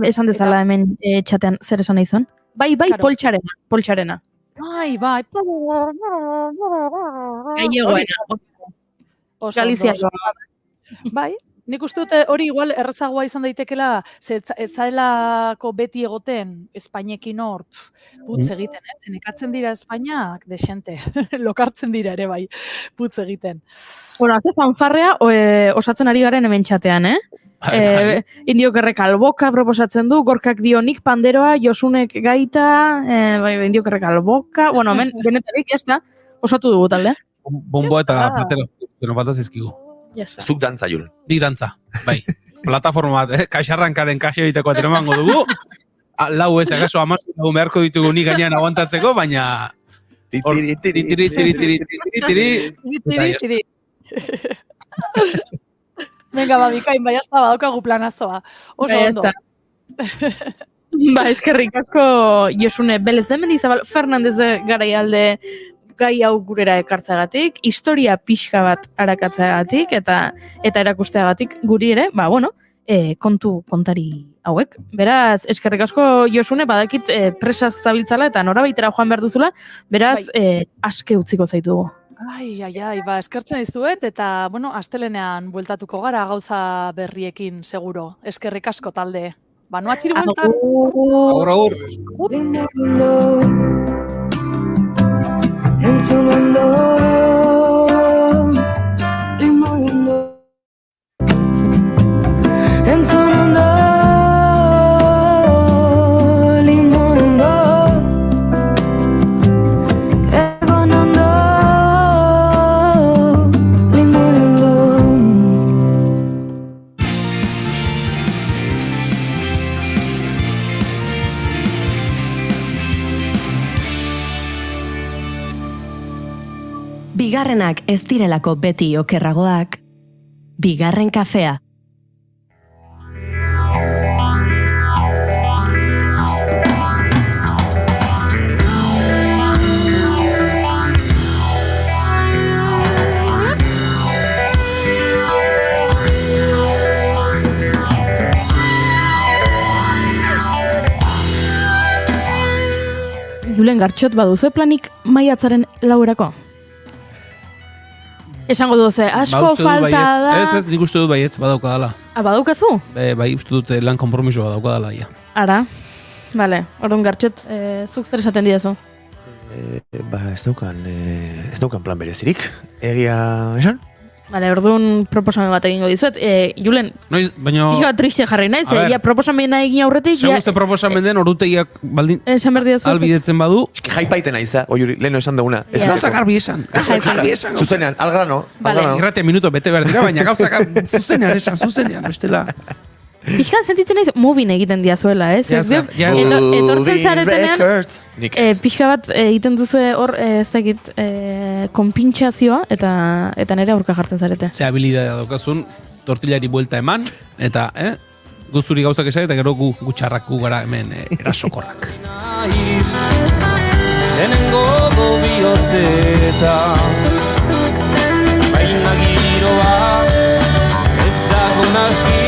Esan dezala hemen txatean zer esan nahi zuen. Bai, poltsarena. Bai. Gallegoena. Galiziako. Bai, nik uste dute hori igual errezagoa izan daitekela, ez zarelako beti egoten Espainekin hor, putz egiten, zenekatzen dira Espainiak, desente, lokartzen dira ere bai, putz egiten. Bueno, haze fanfarrea osatzen ari garen hemen txatean, Indiokerrek alboka proposatzen du, Gorkak dionik panderoa, Josunek gaita, Indiokerrek alboka, bueno, hemen benetarik, jazta, osatu dugu talde. Bomboa eta patero, zeno falta zizkigu. Zuk dantza, Jul. Nik dantza, bai. Plataforma bat, kaxarrankaren kaxe egiteko atremango dugu. Lau ez, agaso, amazu beharko ditugu nik gainean aguantatzeko, baina... Tiri. Venga, bikain, bai, hasta badaukagu planazoa. Oso ondo. Eskerrik asko, Josune, Belez de Mendizabal, Fernandez de Garaialde, gai hau gurera ekartzagatik, historia pixka bat arakatzeagatik eta erakusteagatik guri ere, kontu kontari hauek. Beraz, eskerrik asko Josune, badakit presaz zabiltzala eta norabaitera joan behar duzula, beraz, aske utziko zaitugu. Ai, ba, eskertzen dizuet, eta, bueno, astelenean bueltatuko gara gauza berriekin, seguro. Eskerrik asko talde. Ba, noa txiri bueltan. Agur. Entzunando limondo Entzunando limondo Egonando limondo Bigarrenak ez direlako beti okerragoak, bigarren kafea. Julen Gartxot baduzu planik maiatzaren 4erako? Esango duze, asko falta da... Ez, nik uste dut baietz badaukadala. Badaukazu? Bai, uste dut lan konpromiso badaukadala, ja. Ara, bale, orduan Gartxot, zuk zer esaten didazu? Ba, ez daukan plan berezirik. Egia esan? Bale, orduan proposamen bat egingo dizuet. Julen, Noiz, baina... pixka bat triste jarri naiz, ja proposamena egin aurretik... Segun ze proposamen den, orutegiak baldin... Esan behar didazu. Albidetzen badu... Eski jaipaiten aiza, oiuri, leheno esan duguna. Gauzak garbi esan. Zuzenean, algrano. Irratea minuto bete behar dira, baina gauzak zuzenean, bestela... Pixka sentitzen naiz movin egiten diazuela, ez? Etortzen zaretenean, pixka bat egiten duzu hor, ezagit, konpintxazioa, eta nire aurka jartzen zarete. Ze habilidadea daukazun, tortillari buelta eman, eta, guzuri gauzak esak, eta gero gutxarrak gu gara hemen erasokorrak. Lehenengo bihotzeeta baina giroa ez dago naski.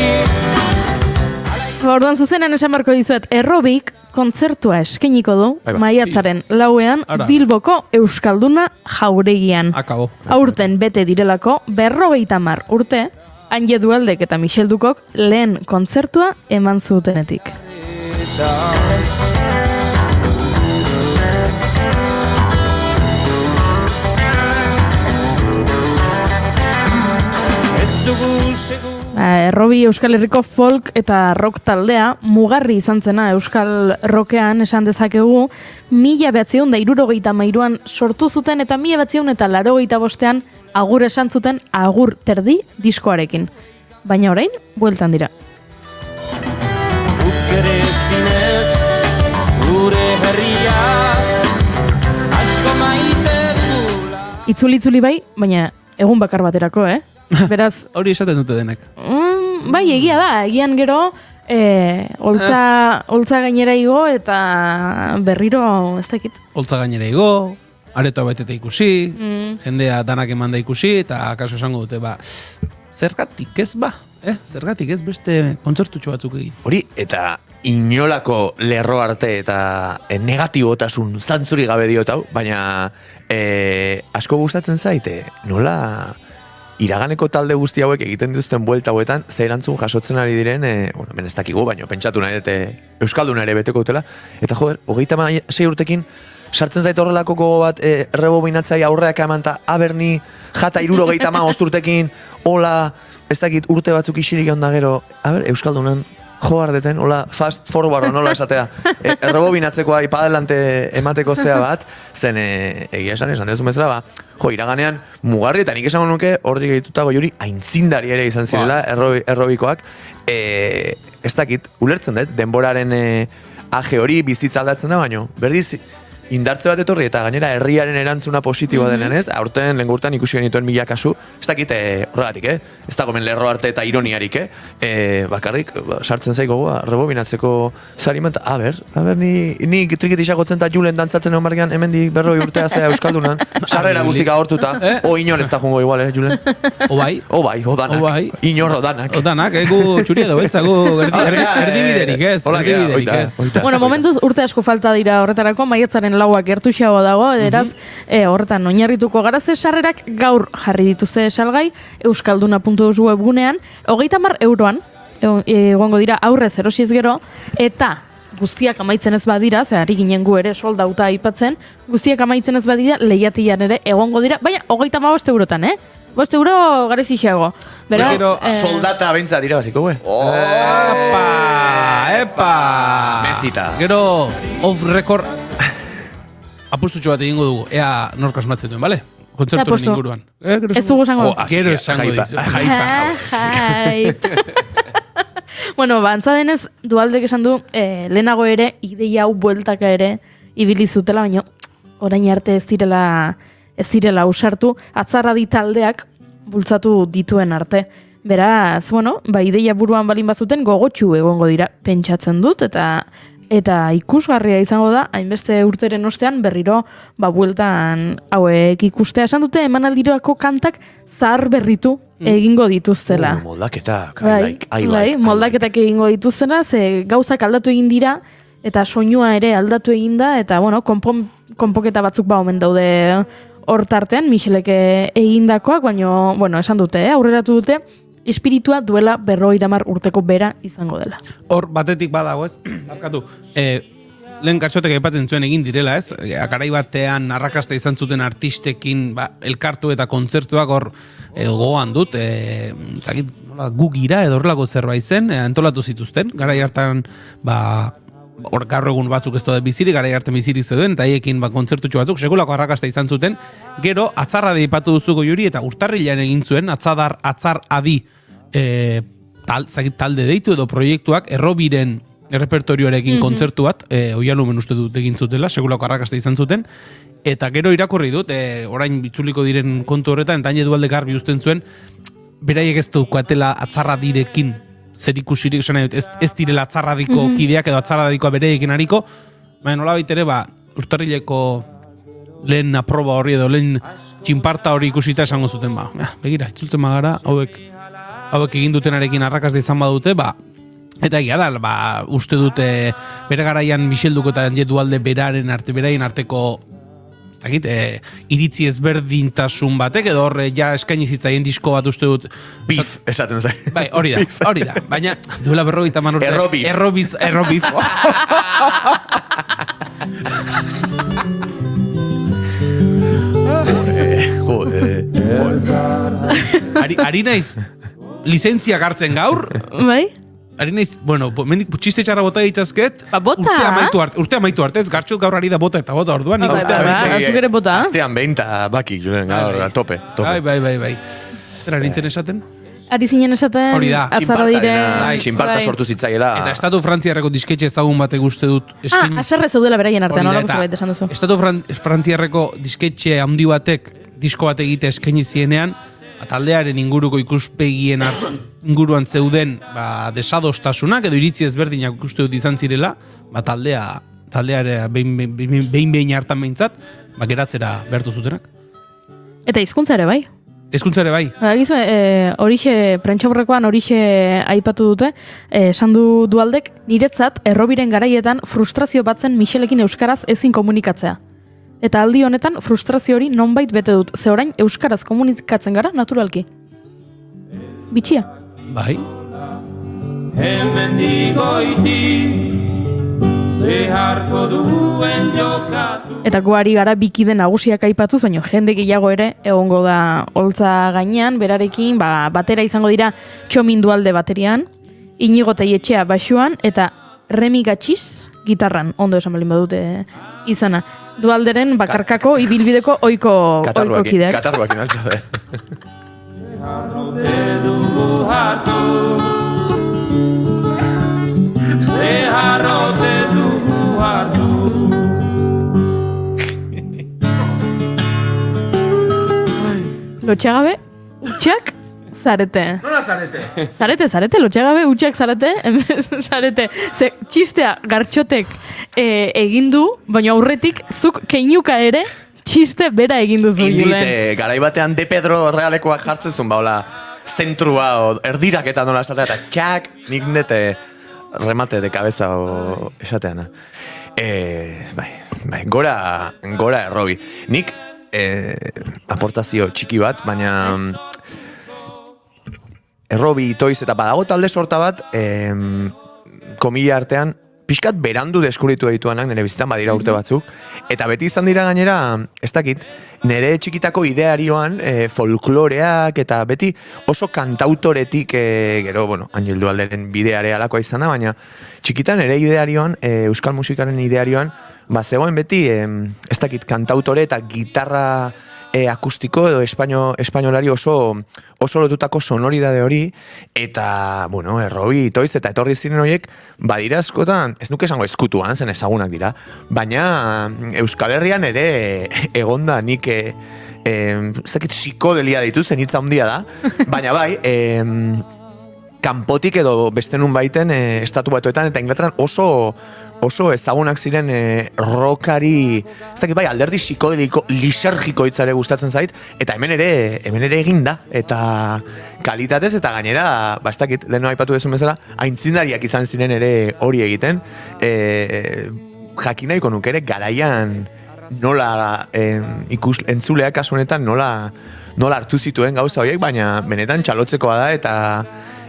Orduan zuzenean esan barko dizuet, Errobik kontzertua eskeniko du maiatzaren 4ean Bilboko Euskalduna Jauregian. Akabo. Aurten bete direlako 50 urte, Anje Dualdek eta Michel Dukok lehen kontzertua eman zutenetik. Errobi Euskal Herriko folk eta rock taldea mugarri izan zena Euskal Rockean esan dezakegu 1973an sortu zuten eta 1985an agur esan zuten agur terdi diskoarekin. Baina orain, bueltan dira. Ukere zinez, gure herria, asko maite dula. Itzuli bai, baina egun bakar baterako, Beraz... Hori esaten dute denek. Bai, egia da, egian gero, holtza gainera igo eta berriro, ez dakit. Holtza gainera igo, aretoa baiteta ikusi, jendea danak eman da ikusi, eta kaso esango dute, zergatik ez zergatik ez beste kontzertutxo batzuk egin. Hori, eta inolako lerro arte eta negatibotasun zantzuri gabe diotau, baina asko gustatzen zaite, nola... Iraganeko talde guzti hauek egiten duzten buelta hauetan, ze erantzun jasotzen ari diren, hemen ez dakigu, baina pentsatu nahi dute Euskalduna ere beteko dutela. Eta joder, 26 urtekin, sartzen zait horrelako gogo bat, rebobinatzai aurreak eman eta aberni jata 75 urtekin, hola, ez dakit urte batzuk isilik egon da gero, Euskaldunan, jo ardeten, hola, fast forward, nola esatea, rebobinatzekoa ipadelante emateko zea bat, zen egia esan dezun bezala, jo, iraganean mugarri eta nik esango nuke horri gehituta goiuri aintzindari ere izan zirela errobikoak. Ez dakit, ulertzen dut, denboraren aje hori bizitza aldatzen da, baino, berdiz indartze bat etorri eta gainera herriaren erantzuna positiboa denean ez, aurten lengurtan ikusi genituen 1000 kasu, ez dakit horregatik, ez da gomen lerro arte eta ironiarik, bakarrik, sartzen zaik gogoa, rebobinatzeko zariman, aber, ni trikit isagotzen eta Julen dantzatzen egon bargean, hemendik 40 urtea zea Euskaldunan, sarrera guztika hortuta, inor ez da jungo igual, Julen? Odanak, inor odanak. Odanak, gu txuri edo beltza, gu erdibiderik ez. Bueno, momentuz urte asko falta dira horretarako, maiatzaren laua gertuxago dago, eraz, horretan oinarrituko gara, ze sarrerak gaur jarri dituzte salgai, euskalduna.eus webgunean, 30 euroan, egongo dira aurrez erosiz gero, eta guztiak amaitzen ez badira, ze ari ginen gu ere soldauta aipatzen, guztiak amaitzen ez badira, lehiatian ere egongo dira, baina 35 eurotan, 5 euro garezixago. Beraz, soldata abentza dira basiko, gue? Epa! Mesita. Gero, off record, apustutxo bat egingo dugu, ea nork asmatzen duen, bale? Kontzertuen inguruan. Ez dugu esango. Gero esango dizu. Bueno, antza denez, Dualdek esan du, lehenago ere, ideia hau bueltaka ere, ibili zutela, baina orain arte ez direla usartu, atzarradi taldeak bultzatu dituen arte. Beraz, bueno, ideia buruan balin bazuten gogotsu egongo dira pentsatzen dut, eta ikusgarria izango da, hainbeste urteren ostean berriro bueltan hauek ikustea. Esan dute emanaldirako kantak zahar berritu egingo dituztela. Moldaketak, moldaketak egingo dituztela, ze gauzak aldatu egin dira, eta soinua ere aldatu egin da, eta konpoketa batzuk omen daude hortartean, Michelek egindakoak, baina, esan dute, aurreratu dute, espiritua duela 50 urteko bera izango dela. Hor, batetik badago, ez? Barkatu, lehen Katxotek aipatzen zuen egin direla, ez? Garai batean arrakasta izan zuten artistekin elkartu eta kontzertuak hor gogoan dut, gugira edo horrelako zerbait zen, antolatu zituzten, garai hartan, hor gaur egun batzuk ez daude bizirik, garai hartan bizirik zeuden, eta haiekin kontzertutxo batzuk, sekulako arrakasta izan zuten, gero, atzarra deipatu duzuko juri, eta urtarrilean egin zuen, atzar adi talde deitu edo proiektuak, errobiren errepertorioarekin kontzertu bat, oialumen uste dut egin zutela, sekulako arrakasta izan zuten, eta gero irakurri dut, orain bitzuliko diren kontu horretan, eta hain Dualdek garbi usten zuen, beraiek ez dukoatela atzarra direkin zer ikusirik, ez direla atzarradiko kideak edo atzarradikoa bereekin hariko, baina nola baitere, urtarrileko lehen aproba horri edo lehen txinparta hori ikusita esango zuten, begira, itzultzen magara, hauek egin dutenarekin arrakasta izan badute, eta egia da, uste dute bere garaian Michel Duko eta Dualde beraien arteko iritzi ezberdintasun batek, edo horre ja eskaini zitzaien disko bat uste dut Beef, esaten zai. Bai, hori da, baina duela 50 urte errobif. Ari naiz lizentzia hartzen gaur. Bai? Ari naiz, mendik txiste txarra bota ditzazket, bota? Urte amaitu arte, ez gartxot gaur ari da bota eta bota orduan. Azuk ere bota? Aztean 20 bakik, Julen, gaur, tope. Bai. Zera nintzen esaten? Ari zinen esaten, atzarra dire... Txinparta sortu zitzaiela. Eta Estatu Frantziarreko disketxe ezagun batek uste dut... Aserre zeudela beraien artean, horako zabait esan duzu. Estatu Frantziarreko disketxe handi batek disko bat egite eskaini zienean, taldearen inguruko ikuspegien inguruan zeuden desadostasunak edo iritzi ezberdinak ikuste dut izan zirela, taldeare behin hartan behintzat, geratzera behartu zutenak. Eta hizkuntza ere bai? Hizkuntza ere bai. Horixe, prentxaurrekoan horixe aipatu dute, esan du Dualdek, niretzat, errobiren garaietan frustrazio batzen Michelekin euskaraz ezin komunikatzea. Eta aldi honetan frustrazio hori nonbait bete dut, ze orain euskaraz komunikatzen gara naturalki. Bitxia. Bai. Eta goari gara bikide nagusiak aipatuz, baina jende gehiago ere egongo da holtza gainean, berarekin, batera izango dira Txomin Dualde baterian, Inigo Teietxea baxuan, eta Remi Gatxiz gitarran, ondo esan balin badute izana. Dualderen bakarkako ibilbideko oiko kideak. Katarruak inaltza da. Lotxagabe, utxak, zarete. Nola zarete? Zarete, lotxagabe, utxak zarete, zarete. Ze, txistea gartxotek egin du, baina aurretik zuk keinuka ere txiste bera egin duzu. Indite, garaibatean De Pedro Realekoak jartzen zuen, zentrua, erdiraketa nola esatea, eta txak, nik nete remate de cabeza esateana. Bai, gora errobi. Nik aportazio txiki bat, baina errobi toiz eta badago talde sorta bat, komila artean, pixkat berandu deskubritu dituanak, nire bizitzan badira urte batzuk, eta beti izan dira gainera, ez dakit, nire txikitako idearioan folkloreak eta beti oso kantautoretik, gero, Angel Dualderen bideare alakoa izan da, baina txikitan nire idearioan, euskal musikaren idearioan, zegoen beti, ez dakit, kantautore eta gitarra akustiko edo espainolari oso lotutako sonoridade hori, eta, errobi toiz eta etorri ziren horiek, badira askotan, ez nuke esango ezkutuan, zen ezagunak dira, baina Euskal Herrian ere egonda nik, ez dakit, psikodelia ditu, zen hitza handia da, baina bai, kanpotik edo beste nun baiten estatu batuetan eta Inglaterran oso ezagunak ziren rockari, ez dakit bai, alderdi psikodeliko, lisergiko hitzare gustatzen zait, eta hemen ere egin da, eta kalitatez eta gainera, ez dakit, leheno aipatu dezun bezala, aintzindariak izan ziren ere hori egiten, jakin nahiko nuke ere garaian nola entzuleak kasu honetan nola hartu zituen gauza horiek, baina benetan txalotzekoa da, eta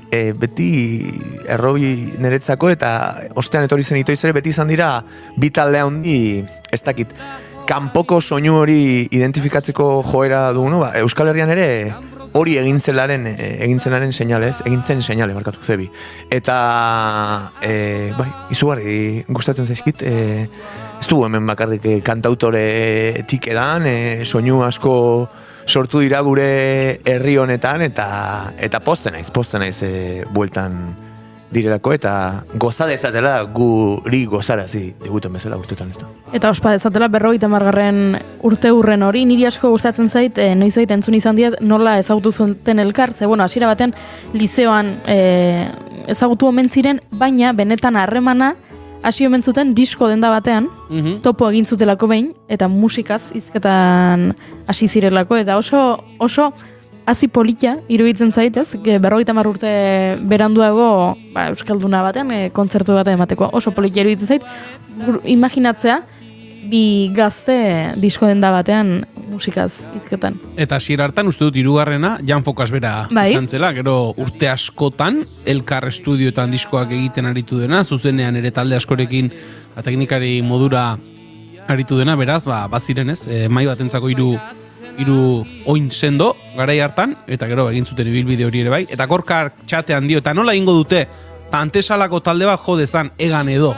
beti errobi niretzako eta ostean etorri zen itoiz ere beti izan dira bi taldea handi, ez dakit, kanpoko soinu hori identifikatzeko joera dugu, Euskal Herrian ere hori egin zenaren seinale markatu zebi. Eta, izugarri gustatzen zaizkit, ez dugu hemen bakarrik kantautoretik edan, soinu asko sortu dira gure herri honetan, eta posten naiz bueltan direlako, eta goza dezatela guri gozarazi diguten bezala urtetan ez da. Eta ospa dezatela 50. urte hurren hori, niri asko gustatzen zait, noizbait entzun izan diet nola ezagutu zuten elkar, ze hasiera baten lizeoan ezagutu omen ziren, baina benetan harremana hasi omen zuten disko denda batean, topo egin zutelako behin, eta musikaz hizketan hasi zirelako, eta oso hazi polita iruditzen zaitez, 50 urte beranduago euskalduna batean, kontzertu batean emateko, oso polita iruditzen zait, imaginatzea, bi gazte disko denda batean musikaz hizketan. Eta hasiera hartan uste dut 3. Jan Fokas bera izan zela, gero urte askotan elkar estudioetan diskoak egiten aritu dena, zuzenean ere talde askorekin teknikari modura aritu dena, beraz, baziren ez, mai batentzako hiru oin sendo garai hartan, eta gero egin zuten ibilbide hori ere bai, eta gorkar txatean dio, eta nola ingo dute, antesalako talde bat jo dezan egan edo,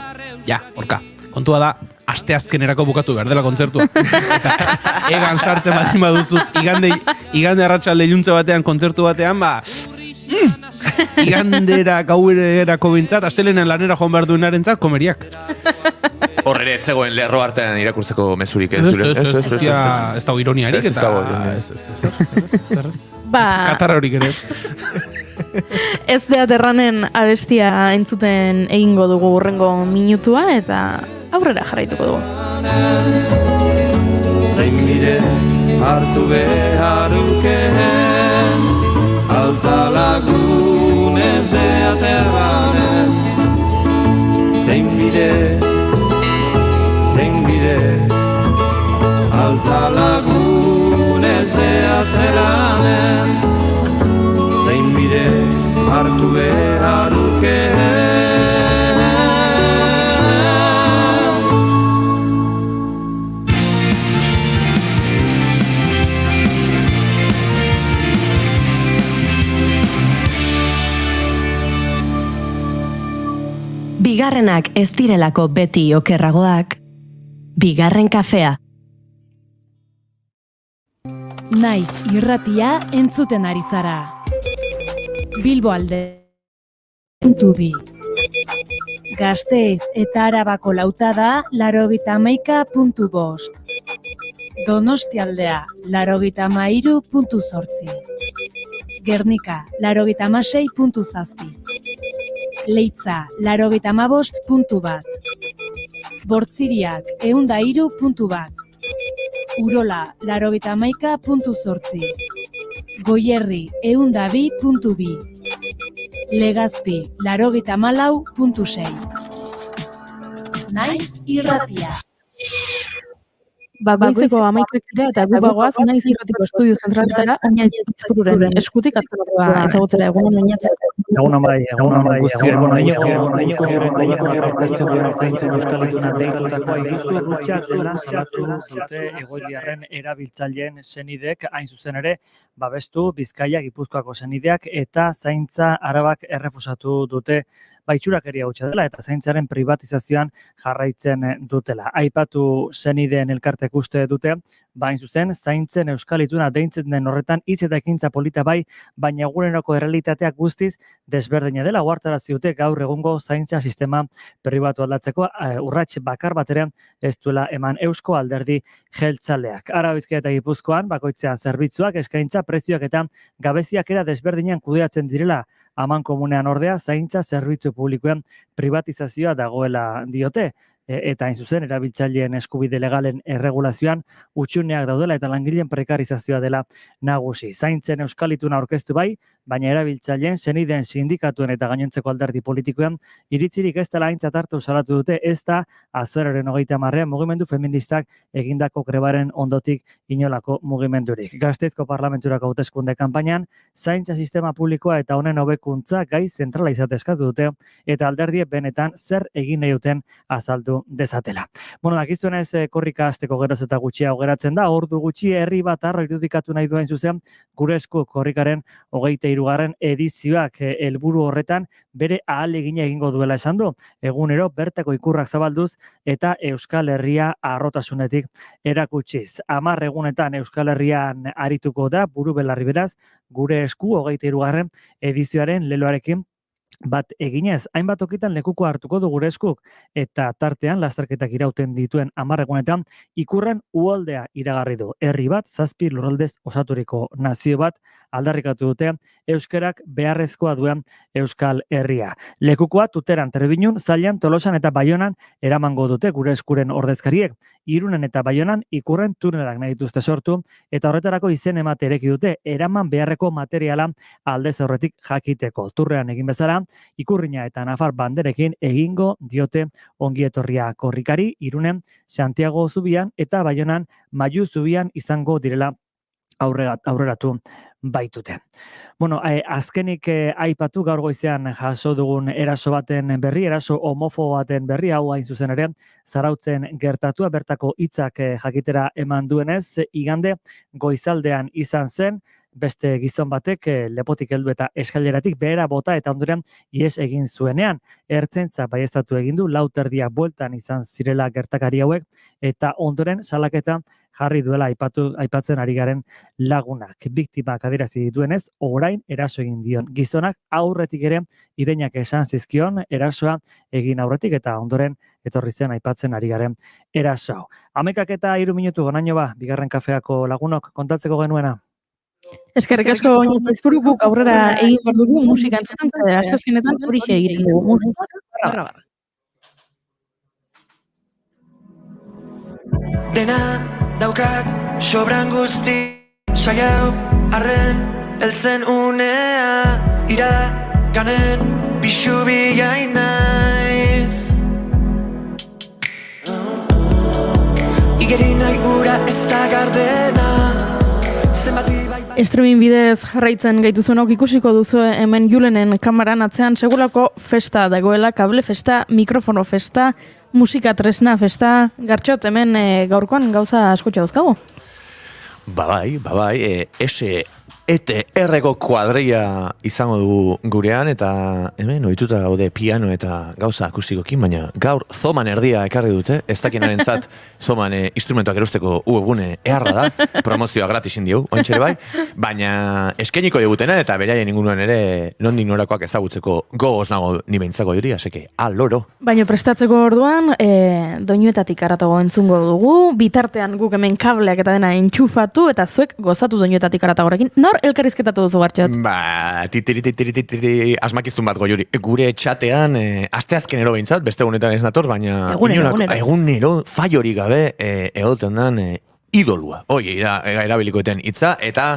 gorka, kontua da, asteazkenerako bukatu behar dela kontzertua. Eta egan sartzen badin baduzut, igande arratsalde iluntze batean, kontzertu batean, igandera gauerako bintzat, astelenean lanera joan behar duenarentzat, komeriak. Horre ez zegoen lerro artean irakurtzeko mezurik. Ez dago ironiarik. Ez. Katarra horik ere ez. Ez Deaterranen abestia entzuten egingo dugu urrengo minutua, eta aurrera jarraituko dugu. Zein dire hartu beharukeen, alta lagunez Deaterranen. Zein bide, alta lagunez Deaterranen. Zein bide hartu beharukeen. Bigarrenak ez direlako beti okerragoak, bigarren kafea. Naiz irratia entzuten ari zara. Bilbo alde.bi Gasteiz eta Arabako lautada 90.5. Donostialdea 93.8. Gernika 96.7. Leitza 95.1. Bortziriak 103.1. Urola 91.8. Goierri 102.2. Legazpi 94.6. Naiz Irratia. Goizeko 11 dira eta gu bagoaz Naiz Irratiko estudio zentraletara Oñaitz Izpururen eskutik azkenordua ezagutera egunon Oñaitz. Egunon bai, guztiak, gobernuak aurkeztu duen zaintzen Euskal Ituna deitutakoa iruzur hutsak dela salatu dute egoiliarren erabiltzaileen senidek, hain zuzen ere, babestu Bizkaia, Gipuzkoako senideak eta zaintza Arabak errefusatu dute itxurakeria hutsa dela eta zaintzaren privatizazioan jarraitzen dutela. Aipatu senideen elkartek uste dute, hain zuzen, zaintzen Euskal Ituna deitzen den horretan hitz eta ekintza polita bai, baina eguneroko errealitateak guztiz desberdina dela ohartarazi dute gaur egungo zaintza sistema pribatu aldatzeko urrats bakar batean ez duela eman Eusko Alderdi Jeltzaleak. Araba, Bizkaia eta Gipuzkoan bakoitzean zerbitzuak, eskaintza, prezioak eta gabeziak era desberdinean kudeatzen direla. Amankomunean ordea zaintza zerbitzu publikoen privatizazioa dagoela diote. Eta hain zuzen erabiltzaileen eskubide legalen erregulazioan hutsuneak daudela eta langileen prekarizazioa dela nagusi. Zaintzen Euskal Ituna aurkeztu bai, baina erabiltzaileen senideen sindikatuen eta gainontzeko alderdi politikoen iritzirik ez dela aintzat hartu salatu dute, ez da azaroaren 30 mugimendu feministak egindako grebaren ondotik inolako mugimendurik. Gasteizko Parlamenturako hauteskunde kanpainan zaintza sistema publikoa eta honen hobekuntza gai zentrala izate eskatu dute eta alderdiek benetan zer egin nahi duten azaldu dezatela. Dakizuenez korrika hasteko geroz eta gutxiago geratzen da, ordu gutxi herri bat arro irudikatu nahi duen zuzen, gure esku korrikaren 23. edizioak helburu horretan bere ahalegina egingo duela esan du. Egunero bertako ikurrak zabalduz eta Euskal Herria harrotasunetik erakutsiz. 10 egunetan Euskal Herrian arituko da, buru belarri beraz, gure esku 23. edizioaren leloarekin bat eginez, hainbat tokitan lekuko hartuko du gure eskuk eta tartean lasterketak irauten dituen 10 egunetan ikurren uholdea iragarri du. Herri bat 7 lurraldez osaturiko nazio bat aldarrikatu dute euskerak beharrezkoa duen Euskal Herria. Lekukoa Tuteran, Trebinun, Zallan, Tolosan eta Baionan eramango dute gure eskuren ordezkariek. Irunen eta Baionan ikurren tunelak nahi dituzte sortu eta horretarako izen emate ereki dute eraman beharreko materiala aldez aurretik jakiteko. Turrean egin bezala, Ikurrina eta Nafar banderekin egingo diote ongietorria korrikari, Irunen Santiago zubian eta Baionan Maiu zubian izango direla aurreratu baitute. Azkenik aipatu gaur goizean jaso dugun eraso baten berri, eraso homofobo baten berri, hau hain zuzen ere, Zarautzen gertatua bertako hitzak jakitera eman duenez, igande goizaldean izan zen, beste gizon batek lepotik heldu eta eskaileratik behera bota eta ondoren ihes egin zuenean. Ertzaintza baieztatu egin du, 4:00 bueltan izan zirela gertakari hauek eta ondoren salaketa jarri duela aipatzen ari garen lagunak. Biktimak adierazi dituenez, orain eraso egin dion gizonak aurretik ere ireinak esan zizkion erasoa egin aurretik eta ondoren etorri zen aipatzen ari garen eraso. 11:03 minutu gonaino ba, bigarren kafeako lagunok kontatzeko genuena. Eskerrik asko Oñaitz Izpuru, guk aurrera egin behar dugu musika entzuten, asteazkenetan horixe egiten dugu musika. Dena daukat sobran guzti saiau arren heltzen unea iraganen pixu bilain naiz igeri nahi ura ez da gardena Streaming bidez jarraitzen gaituzunok ikusiko duzu hemen Julenen kameran atzean segulako festa dagoela, kable festa, mikrofono festa, musika tresna festa, Gartxot hemen gaurkoan gauza askotxa dauzkago. Bai, ETR-ko kuadrilla izango dugu gurean, eta hemen ohituta gaude piano eta gauza akustikokin, baina gaur zoman erdia ekarri dute, ez dakienarentzat zoman instrumentuak erosteko webgune eharra da, promozioa gratisin diu, ointxere bai, baina eskeniko digutena eta beraien inguruan ere nondik norakoak ezagutzeko gogoz nago ni behintzako diri, aseke, aloro. Baina prestatzeko orduan, doinuetatik aratago entzungo dugu, bitartean guk hemen kableak eta dena entxufatu, eta zuek gozatu doinuetatik aratagorekin. Nor elkarrizketatu duzu, Gartxot? Asmakiztun bat goiuri. Gure txatean, asteazkenero behintzat, beste egunetan ez nator, baina egunero faiori gabe egoten dan idolua. Hoi, erabilikoeten hitza, eta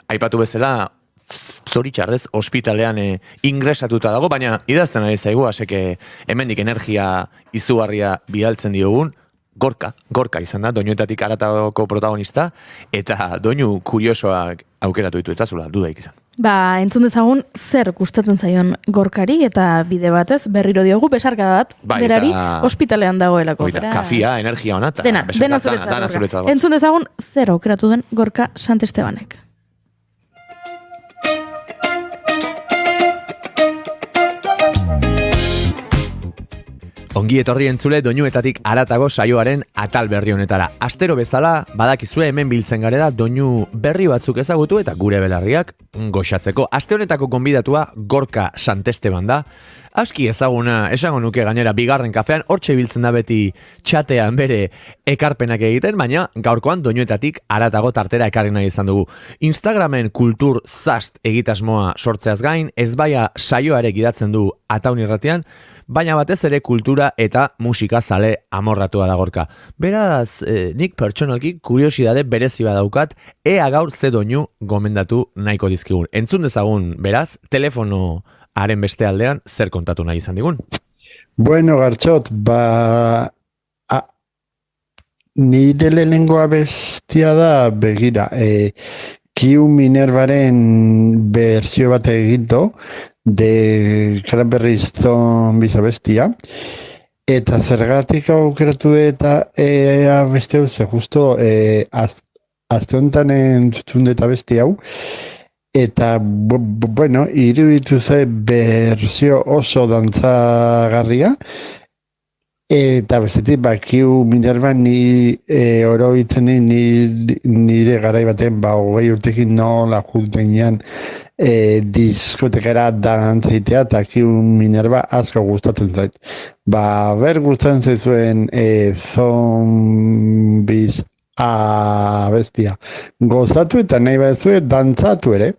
aipatu bezala zoritxarrez ospitalean ingresatuta dago, baina idazten ari zaigu, aseke hemendik energia izugarria bidaltzen diogun, Gorka izan da, doinuetatik aratagoko protagonista, eta doinu kuriosoak aukeratu ditu, eta zula, dudaik izan. Entzun dezagun zer gustatzen zaion Gorkari eta bide batez berriro diogu besarka bat berari ospitalean dagoelako. Kafia, energia ona, dena zuretzat. Entzun dezagun zer aukeratu den Gorka Santestebanek. Ongi etorri entzule doinuetatik aratago saioaren atal berri honetara. Astero bezala, badakizue hemen biltzen garela doinu berri batzuk ezagutu eta gure belarriak goxatzeko. Aste honetako gonbidatua Gorka Santesteban da. Aski ezaguna, esango nuke gainera bigarren kafean, hortxe biltzen da beti txatean bere ekarpenak egiten, baina gaurkoan doinuetatik aratago tartera ekarri nahi izan dugu. Instagramen kultur zast egitasmoa sortzeaz gain, ezbaia saioarek idatzen du Ataun Irratian, baina batez ere kultura eta musika zale amorratua da Gorka. Beraz, nik pertsonalki kuriosidade berezi badaukat, ea gaur ze doinu gomendatu nahiko dizkigun. Entzun dezagun, beraz, telefonoaren beste aldean zer kontatu nahi izan digun. Bueno, Gartxot, nire lehenengo abestia da begira. Kiu Minervaren berzio bat eginto, de Cranberries Zombies abestia, eta zergatik aukeratu eta abesti hau, ze justo azte honetan entzun eta abesti hau, eta, bueno, iruditu ze berzio oso dantzagarria, eta bestetik, Kiu Minerva ni oroitzen nire garai baten, 20 urtekin nola juntenean diskotekara dantzaitea, eta Kiu Minerva asko gustatzen zait. Ber gustatzen zaizuen Zombies abestia. Gozatu eta nahi baduzue dantzatu ere.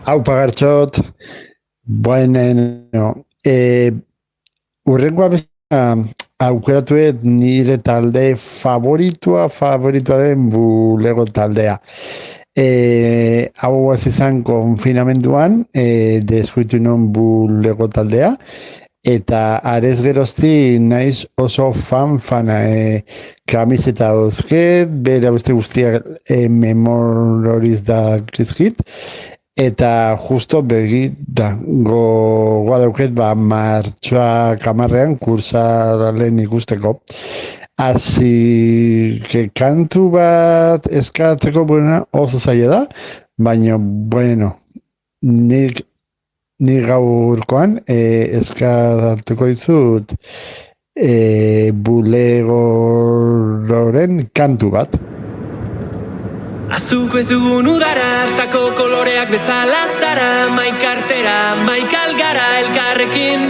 Hau pagartxot, bueno, urrengoa aukeratuet nire talde favoritua den bulego taldea. Hau ez izan konfinamenduan, deskuitu non bulego taldea, eta arez gerozti naiz oso fana, kamiseta dauzket, bere beste guztiak memoriz da kizkit, eta justo gogoa dauket martxoak 10 kursaren ikusteko. Así que kantu bat eskatzeko oso zaila da, baina, bueno, nik gaurkoan eskatuko dizut bulegoren kantu bat. Azuko ez dugun udara, hartako koloreak bezala zara, maikartera, maikalgara elkarrekin.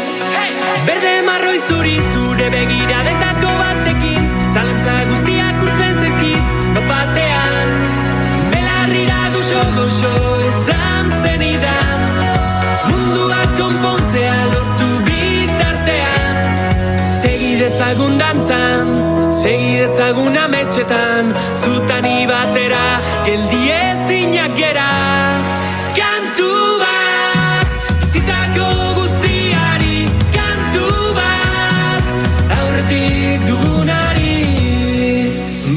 Berde marroi zuri zure begiradetako batekin, zalantza guztiak urtzen zaizkit, batean. Belarrira goxo esan zenidan, munduak konpontzea lortu bitartean. Segi dezagun dantzan, segi dezagun ametxetan, zutani batera, geldi ezinak gera. Kantu bat, bizitako guztiari, kantu bat, aurretik dugunari.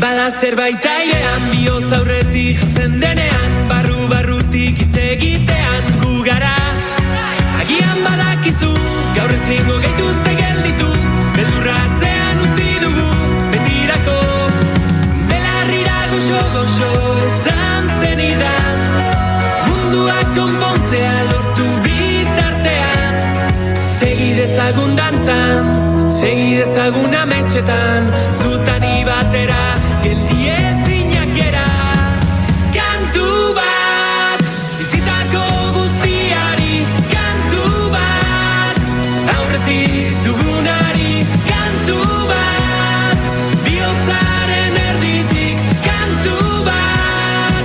Bada zerbait airean, bihotz aurretik jartzen denean, barrutik hitz egitean gu gara. Agian badakizu, gaur ezingo gaituzte gelditu, beldurratzean utzi dugu, betirako. Belarrira goxo esan zenidan, munduak konpontzea lortu bitartean. Segi dezagun dantzan, segi dezagun ametxetan, zutani batera, geldi ezinak gera. Kantu bat, bizitako guztiari, kantu bat, aurretik dugunari, kantu bat, bihotzaren erditik, kantu bat.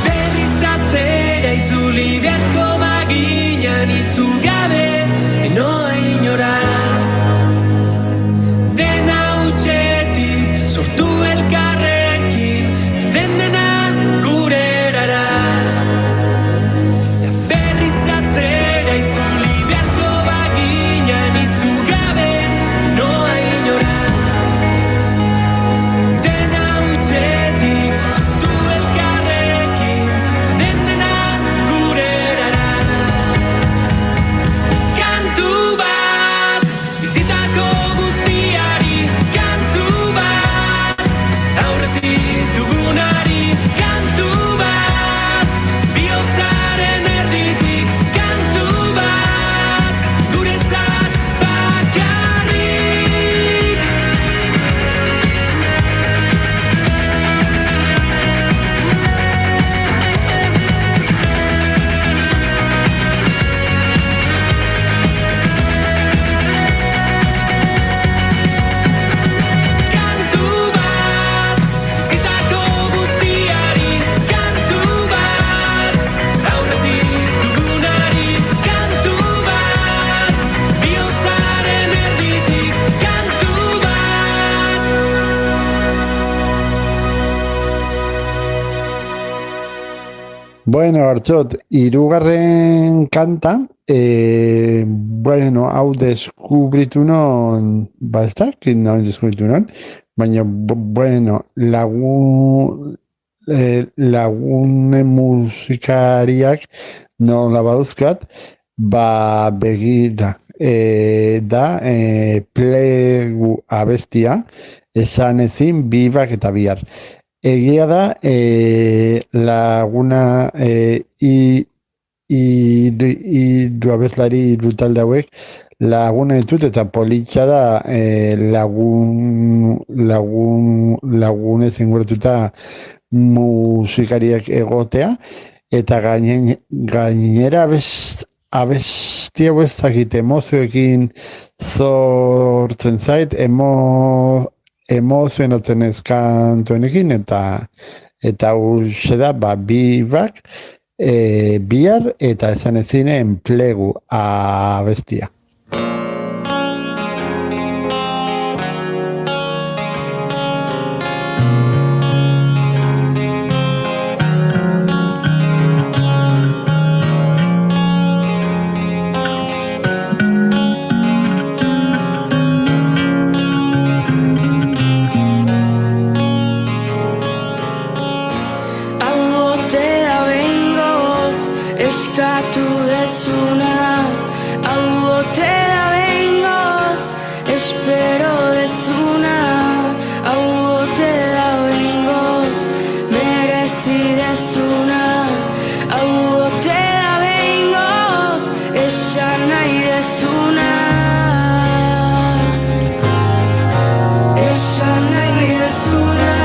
Berriz atzera itzuli beharko baginan izugabe, enoa inora. Dena utxetik sortu elkarrekin, dena gure erara. Berriz atzera itzuli beharko baginan izugabe, enoa inora. Dena utxetik sortu elkarrekin, dena gure erara. Kantu bat, bizitako guztiari, kantu bat, aurretik dugunari, kantu bat, bihotzaren erditik, kantu bat, guretzat bakarrik. Kantu bat, bizitako guztiari, kantu bat, aurretik dugunari, kantu bat, bihotzaren erditik, kantu bat. Bueno, Artxot, hirugarren kanta, bueno, hau deskubritu non, ez da, non deskubritu non, baina, bueno, lagune musikariak nola baduzkat, begira, da, plegu abestia, esan ezin bibak eta bihar. Egia da, laguna hiru abeslari hiru talde hauek laguna ditut eta politxa da lagunez inguratuta musikariak egotea eta gainera abesti hau ez dakit emozioekin sortzen zait, emozionatzen ez kantuenekin eta Eta hauxe da, bibak, bihar eta esan ezine enplegu abestia. Eskatu dezuna, hau ote da behingoz, espero dezuna, hau ote da behingoz, merezi dezuna, hau ote da behingoz, esan nahi dezuna, esan nahi dezuna.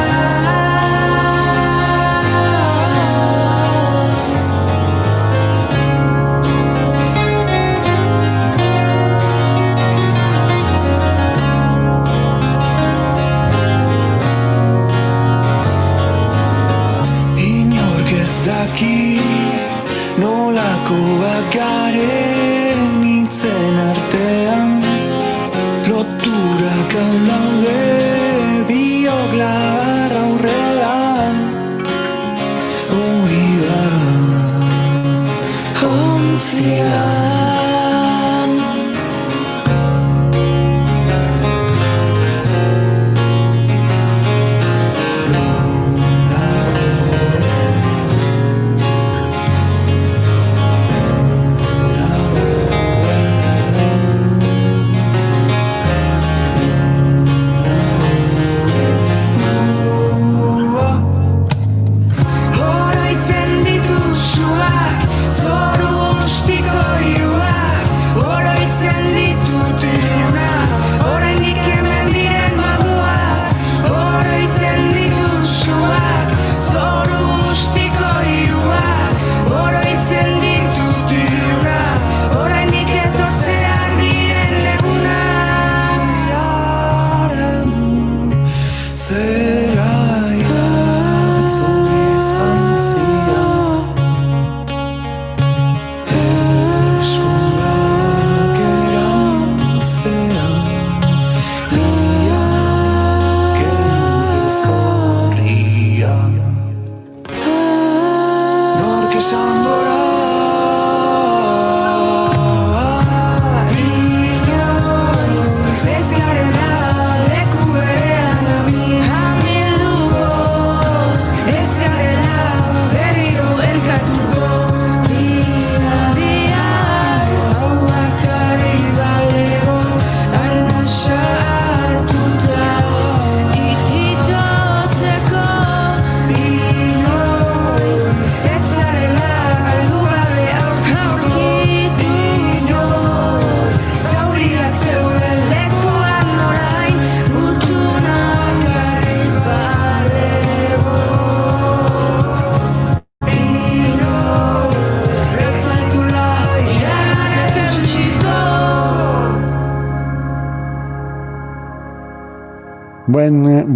Nolakoak garen hitzen artean, loturak aldaude biok lar aurrean. Hori bat ontzian.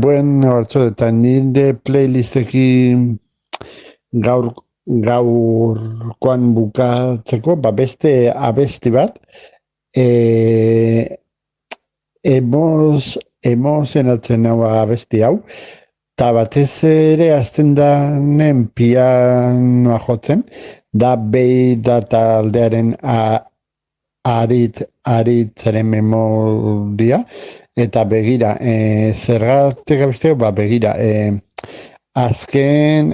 Buen hartzo eta nire playlistekin gaurkoan bukatzeko, beste abesti bat, emozionatzen hau abesti hau, eta batez ere azten danen pianoa jotzen, da beida taldearen aritzaren memoria, eta begira, zergatik abesteo, begira, azken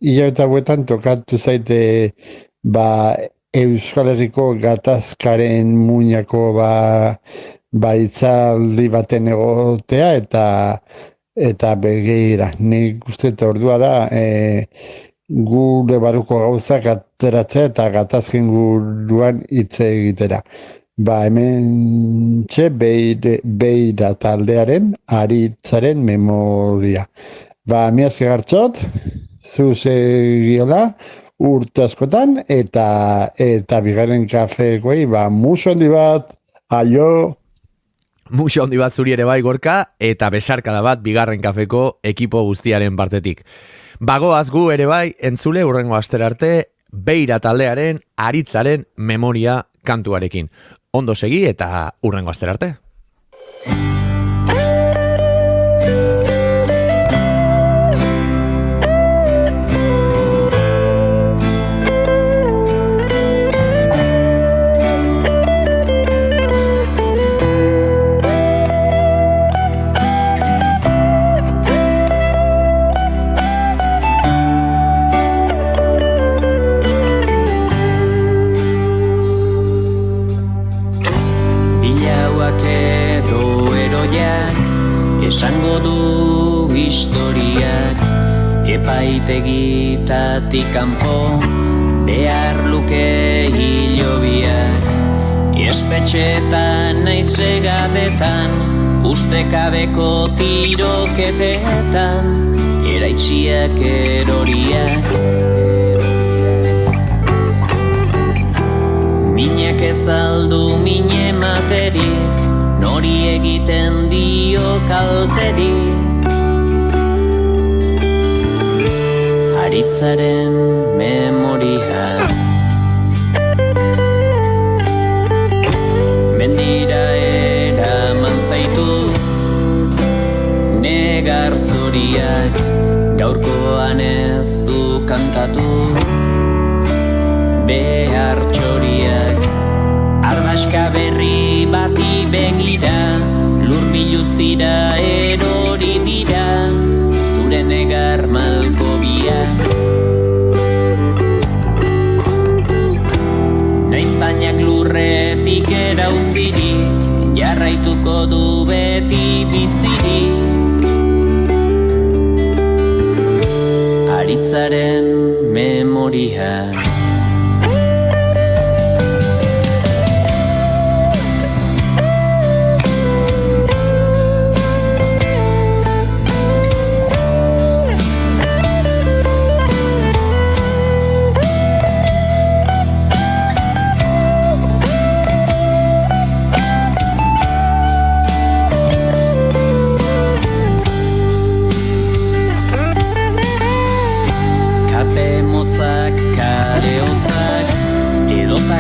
hilabete hauetan tokatu zaite Euskal Herriko gatazkaren muinako hitzaldi baten egotea, eta begira, nik uste ordua da, gure baruko gauzak ateratzea eta gatazken guruan hitz egitera. Hemen beida taldearen aritzaren memoria. Mi aske gartxot, zuzegiola, urte askotan, eta bigarren kafekoei, musu handi bat, aio! Musu handi bat zuri ere bai, Gorka, eta besarkada bat bigarren kafeko ekipo guztiaren partetik. Bagoaz gu ere bai, entzule urrengo astera arte, Beira taldearen Aritzaren memoria kantuarekin. Ondo segi eta urrengo astera arte. Esango du historiak epaitegitatik kanpo behar luke hilobiak espetxetan naiz egadetan ustekabeko tiroketetan eraitxiak eroriak minak ezaldu mine materik nori egiten dio kalterik Aritzaren memoria mendira eraman zaitu negar zoriak gaurkoan ez du kantatu behar txoriak ardaska berri bati begira, lur biluzira erori dira, zure negar malko biak. Naiztainak lurretik erauzirik, jarraituko du beti bizirik. Aritzaren memoria.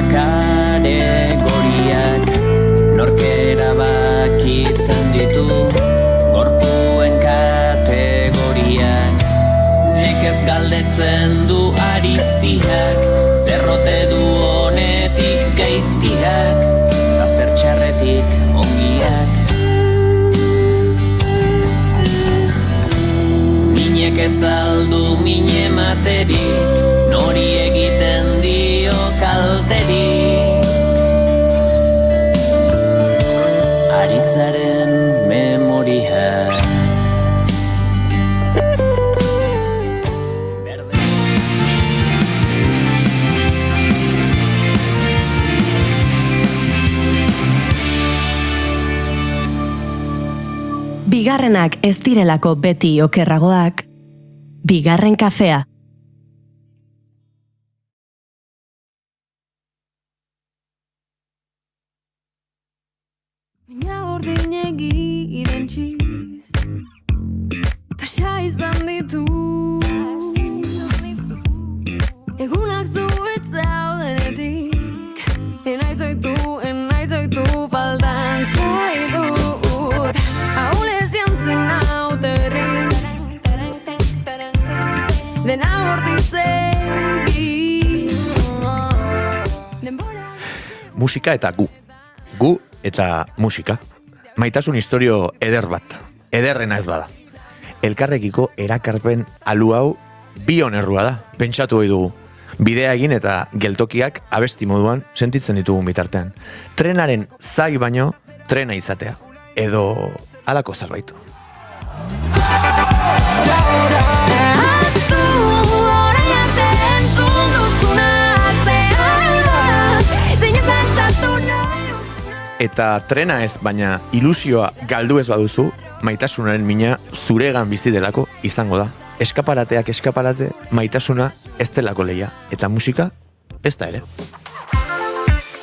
Kare goriak norkera bakitzen ditu gorpuen kategoriak nekez galdetzen du ariztiak zerrote du honetik gaiztiak eta zer txarretik ongiak minek ezaldu mine materik nori egiten dio kalterik Aritzaren memoria Bigarrenak ez direlako beti okerragoak, bigarren kafea. Baina ordinegi irentxiz pasa izan ditu egunak zuetzaudenetik enaiz oitu faltan zaitut ahulez jantzen nauterriz dena hortizegi Musika eta gu eta musika. Maitasun historio eder bat. Ederrena ez bada. Elkarrekiko erakarpen alu hau bion errua da. Pentsatu hoi dugu. Bidea egin eta geltokiak abesti moduan sentitzen ditugun bitartean. Trenaren zai baino trena izatea. Edo halako zerbait. Eta trena ez, baina ilusioa galdu ez baduzu, maitasunaren mina zuregan bizi delako izango da. Eskaparateak eskaparate, maitasuna ez delako lehia. Eta musika ez da ere.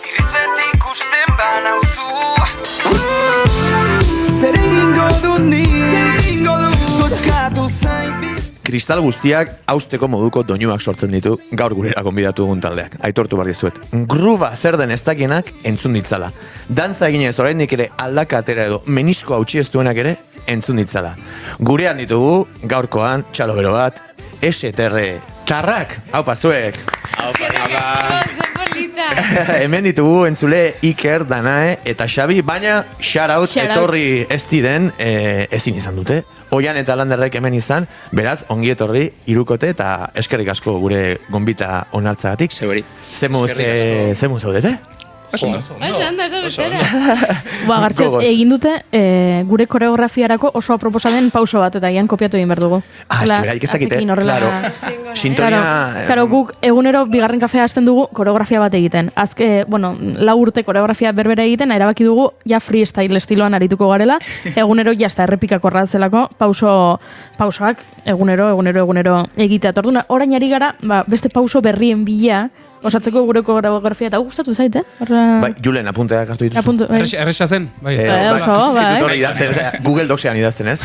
Irizbetik ikusten banauzu Zer egingo du ni Zer egingo du Tokatu zait kristal guztiak hausteko moduko doinuak sortzen ditu gaur gurera gonbidatu dugun taldeak. Aitortu behar dizuet. Gruba zer den ez dakienak entzun ditzala. Dantza eginez oraindik ere aldaka atera edo menisko hautsi ez duenak ere entzun ditzala. Gurean ditugu gaurkoan txalo bero bat, STR txarrak, haupa zuek. Hemen ditugu entzule Iker, Danae eta Xabi, baina shoutout etorri ez diren ezin izan dute. Oian eta Landerrek hemen izan, beraz, ongi etorri irukote eta eskerrik asko gure gonbita onartzagatik. Zeberi. Zemu zaudete? Gartxet, egin dute gure koreografiarako oso proposamen pauso bat eta gian kopiatu egin behar dugu. Espera, ikestakite, claro. Sintonia... Claro, guk egunero bigarren kafea hasten dugu koreografia bat egiten. Bueno, 4 urte koreografia berbera egiten, erabaki dugu ja freestyle estiloan arituko garela, egunero jazta errepikakorra zelako pausoak egunero egitea. Torduna, orain ari gara, beste pauso berrien bila, osatzeko gure koreografia eta gustatu zaite. Bai, Julen, apunteak hartu dituzu. Erresa zen. Google Docsean idazten, ez?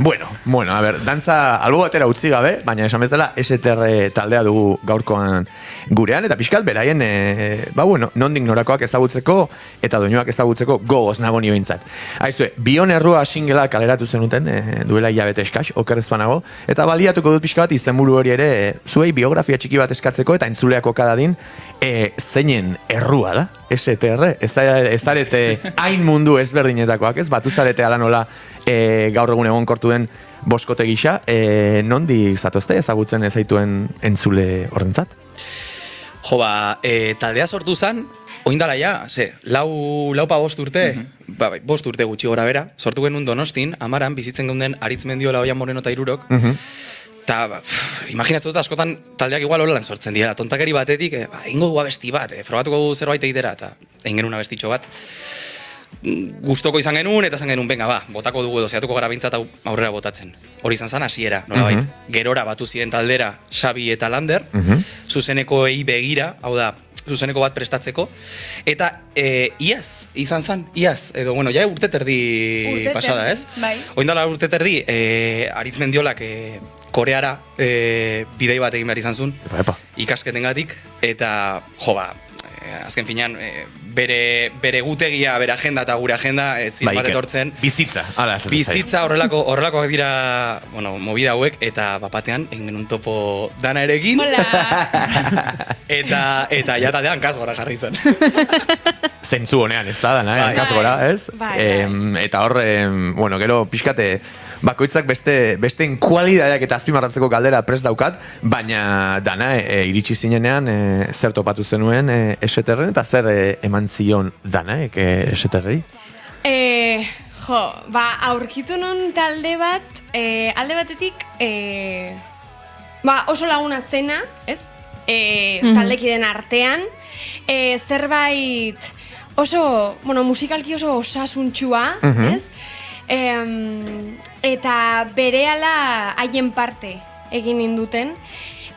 Bueno, a ver, dantza albo batera utzi gabe, baina esan bezala STR taldea dugu gaurkoan gurean, eta pixkat beraien, nondik norakoak ezagutzeko eta doinuak ezagutzeko gogoz nago ni behintzat. Aizue, Bion Errua singela kaleratu zenuten, duela hilabete eskaz, oker ez banago, eta baliatuko dut pixka bat izenburu hori ere, zuei biografia txiki bat eskatzeko eta entzuleako kadadin, zeinen errua da, STR, ezarete hain mundu ezberdinetakoak, ez? Batu zarete ala nola gaur egun egon kortu den boskote gisa, nondi zatozte ezagutzen ezaituen entzule horrentzat? Taldea sortu zen, oindala ja, laupa 5 urte, 5 urte gutxi gora bera, sortu genuen Donostin, Amaran, bizitzen geunden Aritz Mendiola, Oian Moreno eta Irurok, eta, imaginatzen dut askotan taldeak igual holan sortzen dira, tontakeri batetik, ingo dugu abesti bat, frogatuko dugu zerbait egitera, eta egin genuen abestitxo bat. Gustoko izan genuen, eta izan genuen, botako dugu edo, zeatuko gara bintzat aurrera botatzen. Hori izan zen hasiera, nolabait. Gerora batu ziren taldera Xabi eta Lander, zuzenekoei begira, hau da, zuzeneko bat prestatzeko, eta iaz, izan zen, edo, ja urte terdi pasada, ez? Oindala urte terdi, Aritz Mendiolak Koreara bidei bat egin behar izan zuen, ikasketengatik, eta, azken finean, bere gutegia, bere agenda eta gure agenda, zin bat etortzen. Bizitza horrelakoak dira, movida hauek, eta bapatean, egin genuen topo Dana erekin. Eta ja taldean kasgora jarri zen. Zentzu honean, ez da, Dana, kasgora, ez? Eta hor, gero pixkate, bakoitzak besteen kualidadeak eta azpimarratzeko galdera prest daukat, baina Dana iritsi zinenean zer topatu zenuen STR-en eta zer eman zion Danaek STR-i? Aurkitu nun talde bat, alde batetik oso laguna zena, ez? Taldekiden artean, zerbait oso, musikalki oso osasuntxua, ez? Eta berehala haien parte egin induten,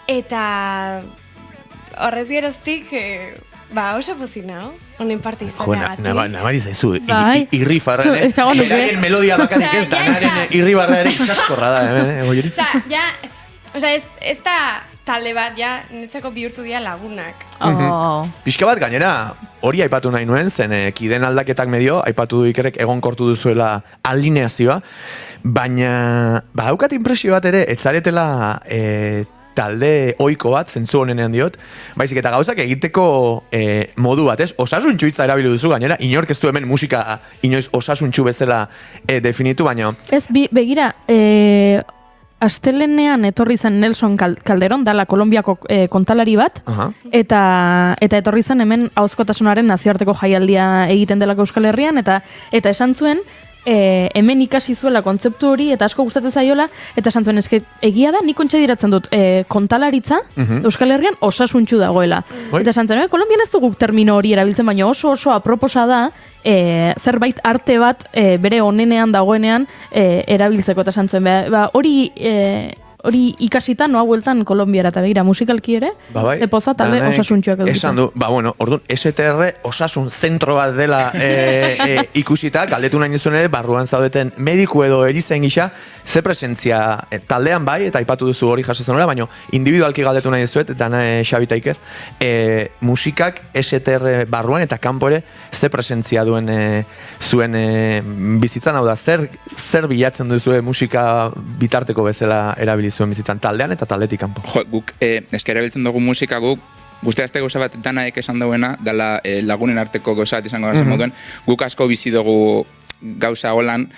eta horrez geroztik oso pozik nago, honen parte izateagatik. Nabari zaizu, irri farraren, beraien melodia bakarik ez da, irri barraren itxaskorra da. Ez da talde bat, netzako bihurtu dira lagunak. Pixka bat gainera, hori aipatu nahi nuen, zen kiden aldaketak medio, aipatu du Ikerrek egonkortu duzuela alineazioa, baina badaukat impresio bat ere, etzaretela talde ohiko bat, zentzu honenean diot, baizik eta gauzak egiteko modu bat, ez? Osasuntxu hitza erabili duzu gainera, inork ez du hemen musika inoiz osasuntxu bezala definitu, baina... Ez, begira, astelenean etorri zen Nelson Calderón, dala Kolombiako kontalari bat, eta etorri zen hemen ahozkotasunaren nazioarteko jaialdia egiten delako Euskal Herrian, eta esan zuen, hemen ikasi zuela kontzeptu hori, eta asko gustatzen zaiola, eta esan zuen, egia da, nik ontsa diratzen dut, kontalaritza Euskal Herrian osasuntxu dagoela. Eta esan zuen, Kolombian ez dugu termino hori erabiltzen, baina oso aproposa da, zerbait arte bat bere onenean dagoenean erabiltzeko, eta esan zuen, hori hori ikasita noa bueltan Kolombiara eta begira musikalki ere, Bai, ze poza talde danek osasuntxoak edo. Esan du, orduan, STR osasun zentro bat dela ikusita, galdetu nahi nizuen ere, barruan zaudeten mediku edo erizain gisa, ze presentzia taldean bai, eta aipatu duzu hori jaso zenuela, baina individualki galdetu nahi dizuet, eta Xabi eta Iker, musikak STR barruan eta kanpo ere, ze presentzia duen zuen bizitzan, hau da, zer bilatzen duzue musika bitarteko bezala erabili zuen bizitzan, taldean eta taldetik kanpo. Jo, guk eske erabiltzen dugu musika guk guztiazte gauza bat danaek esan duena, dela lagunen arteko gauza bat izango da zen moduen, guk asko bizi dugu gauza holan,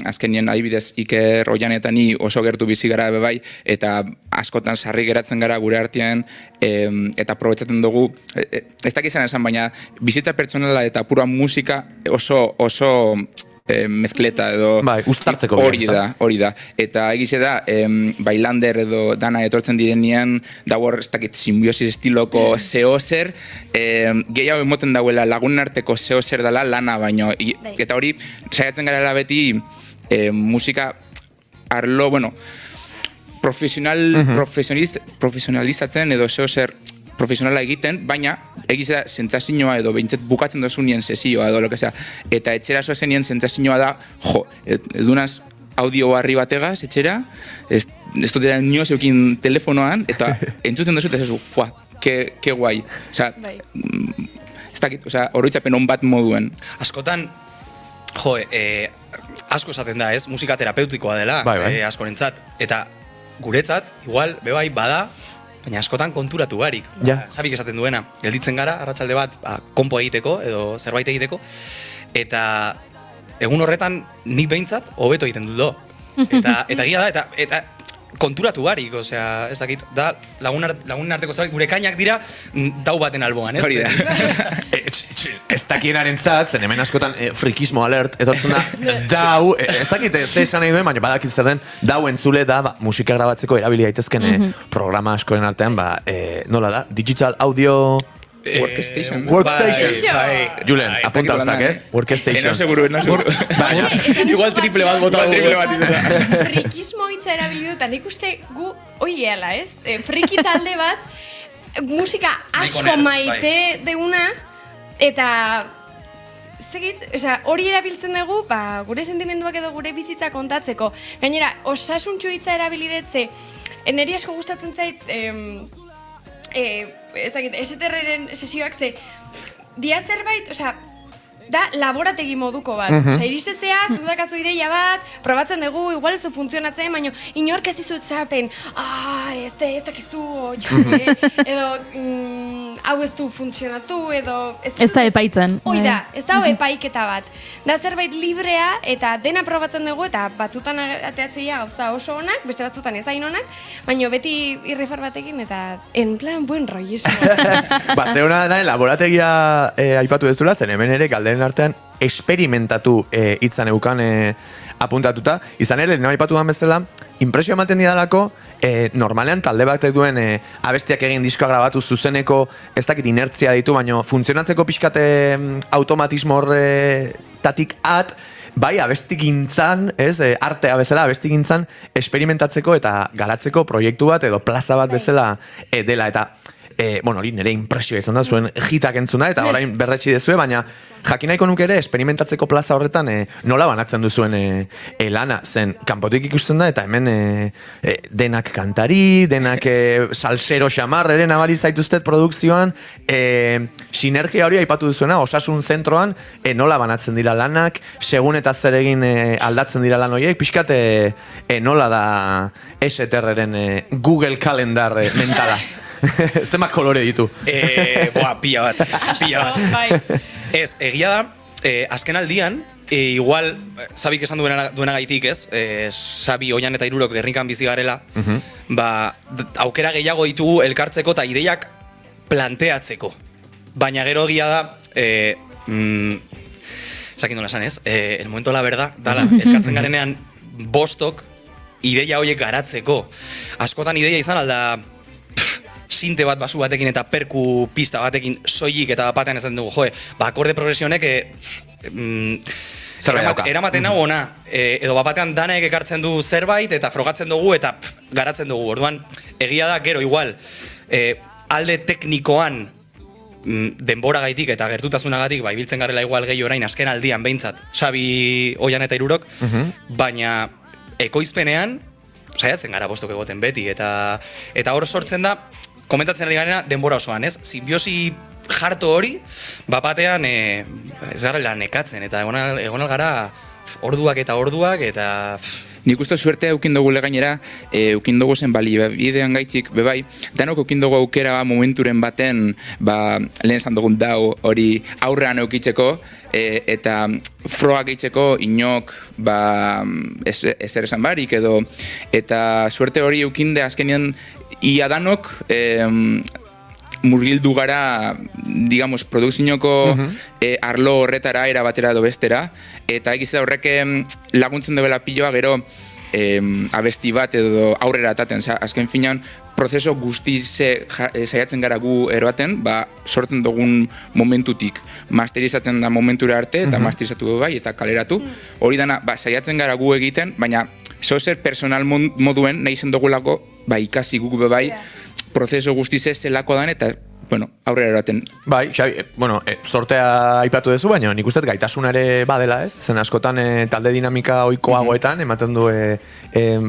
azkenien adibidez Iker Oian eta ni oso gertu bizi gara bai, eta askotan sarri geratzen gara gure artean, eta aprobetxatzen dugu, ez dakizan esan, baina bizitza pertsonala eta pura musika oso mezkleta edo bai, uztartzeko hori da. Eta egize da, bailander edo dana etortzen direnean, dago ez dakit simbiosis estiloko zeo zer, gehiago emoten dauela lagunen arteko zeo zer dela lana baino. Eta hori, saiatzen gara beti musika arlo, bueno, profesionalizatzen edo zeo zer profesionala egiten, baina egizea sentsazioa edo behintzat bukatzen dozunien sesioa edo lo que sea. Eta etxera zoazenien sentsazioa da, jo, edunaz audio barri bategaz, etxera, ez dut era nioz eukin telefonoan, eta entzuten dozut ez fua, ke guai. Osea, ez dakit, oroitzapen on bat moduen. Askotan, jo, asko esaten da, ez? Musika terapeutikoa dela, askorentzat. Eta guretzat, igual, bebai, bada, baina askotan konturatu barik. Sabik esaten duena, gelditzen gara, arratsalde bat, konpo egiteko, edo zerbait egiteko, eta egun horretan nik behintzat hobeto egiten dut do. Eta gira da, eta konturatu barik, osea, ez dakit, da lagunen arteko zerbait, gure kainak dira dau baten alboan, ez? Hori da. Ez dakienaren zat, zen hemen askotan frikismo alert etortzen da, dau, ez dakit ze esan nahi duen, baina badakit zer den, dau entzule da, musika grabatzeko erabili daitezken programa askoren artean, nola da, digital audio... Workstation. Julen, apunta uzak, Workstation. No seguro. Igual triple bat bota. Frikismo hitza erabili dut, nik uste gu hoi gehala, ez? Friki talde bat, musika asko maite deuna, eta hori erabiltzen dugu, gure sentimenduak edo gure bizitza kontatzeko. Gainera, osasuntxo hitza erabili detze, neri asko gustatzen zait, STR-ren sesioak ze, dia zerbait, da laborategi moduko bat. Iristezea, zudakazu ideia bat, probatzen dugu, igual ez du funtzionatzen, baina inork ez dizut zaten, ez dakizu, edo hau ez du funtzionatu, edo... Ez da epaitzen. Hoi da, ez da epaiketa bat. Da zerbait librea, eta dena probatzen dugu, eta batzutan ateatzea gauza oso onak, beste batzutan ez hain onak, baina beti irrifar batekin, eta en plan buen rollismo. Zeuna da, laborategia aipatu dezula, zen hemen ere galderen artean esperimentatu hitzan eukan apuntatuta. Izan ere, nire aipatu den bezala, impresio ematen didalako, normalean talde bat duen abestiak egin diskoa grabatu zuzeneko, ez dakit inertzia ditu, baina funtzionatzeko pixkate automatismo horretatik bai, abestigintzan, artea bezala, abestigintzan esperimentatzeko eta garatzeko proiektu bat edo plaza bat bezala dela, eta hori nire impresioa izan da, zuen hitak entzuna, eta orain berretsi dezue, baina jakin nahiko nuke ere, esperimentatzeko plaza horretan nola banatzen duzuen lana, zen kanpotik ikusten da, eta hemen denak kantari, denak salsero xamar, ere nabari zaituztet produkzioan, sinergia hori aipatu duzuena, osasun zentroan, nola banatzen dira lanak, segun eta zer egin aldatzen dira lan horiek, pixkat nola da STR-ren Google Calendar mentala. Zemak kolore ditu? Pila bat. Ez, egia da, azken aldian, igual, Sabik esan duena gaitik, ez? Sabi, Oian eta Irurok gernikan bizi garela, aukera gehiago ditugu elkartzeko eta ideiak planteatzeko. Baina gero egia da, zakin dola esan, ez? El momento la verdad, dala, elkartzen garenean bostok ideia horiek garatzeko. Askotan ideia izan alda, sinte bat basu batekin eta perku pista batekin soilik eta batean esan dugu, akorde progresio honek eramaten hau ona, edo bapatean danek ekartzen du zerbait, eta frogatzen dugu, eta garatzen dugu. Orduan, egia da, gero, igual, alde teknikoan, denboragaitik eta gertutasunagatik ibiltzen garela igual gehi orain azken aldian behintzat Xabi, Oian eta Hirurok, baina ekoizpenean saiatzen gara bostok egoten beti eta hor sortzen da komentatzen ari garena denbora osoan, ez? Simbiosi jarto hori bapatean ez garela nekatzen eta egon gara orduak eta Nik uste suerte eukin dugu gainera, eukin dugu zen baliabidean gaitzik, bebai, danok eukin dugu aukera momenturen baten, lehen esan dugun dau hori aurrean eukitzeko, eta froak eitzeko inok, ezer esan barik edo, eta suerte hori eukinde azkenean ia danok, murgildu gara, digamos, produkzioko arlo horretara, era batera edo bestera, eta egiz da horrek laguntzen debela piloa gero abesti bat edo aurrera ataten. Azken finean, prozeso guztize saiatzen gara gu eroaten, sortzen dugun momentutik. Masterizatzen da momentura arte, eta masterizatu bai, eta kaleratu. Hori dana, saiatzen gara gu egiten, baina zozer personal moduen nahi zen dugulako, ikasi guk bebai, prozeso guztize zelako dan, eta aurrera eraten. Bai, Xabi, sortea aipatu duzu, baina nik uste gaitasunare badela, ez? Zen askotan talde dinamika ohikoagoetan, ematen du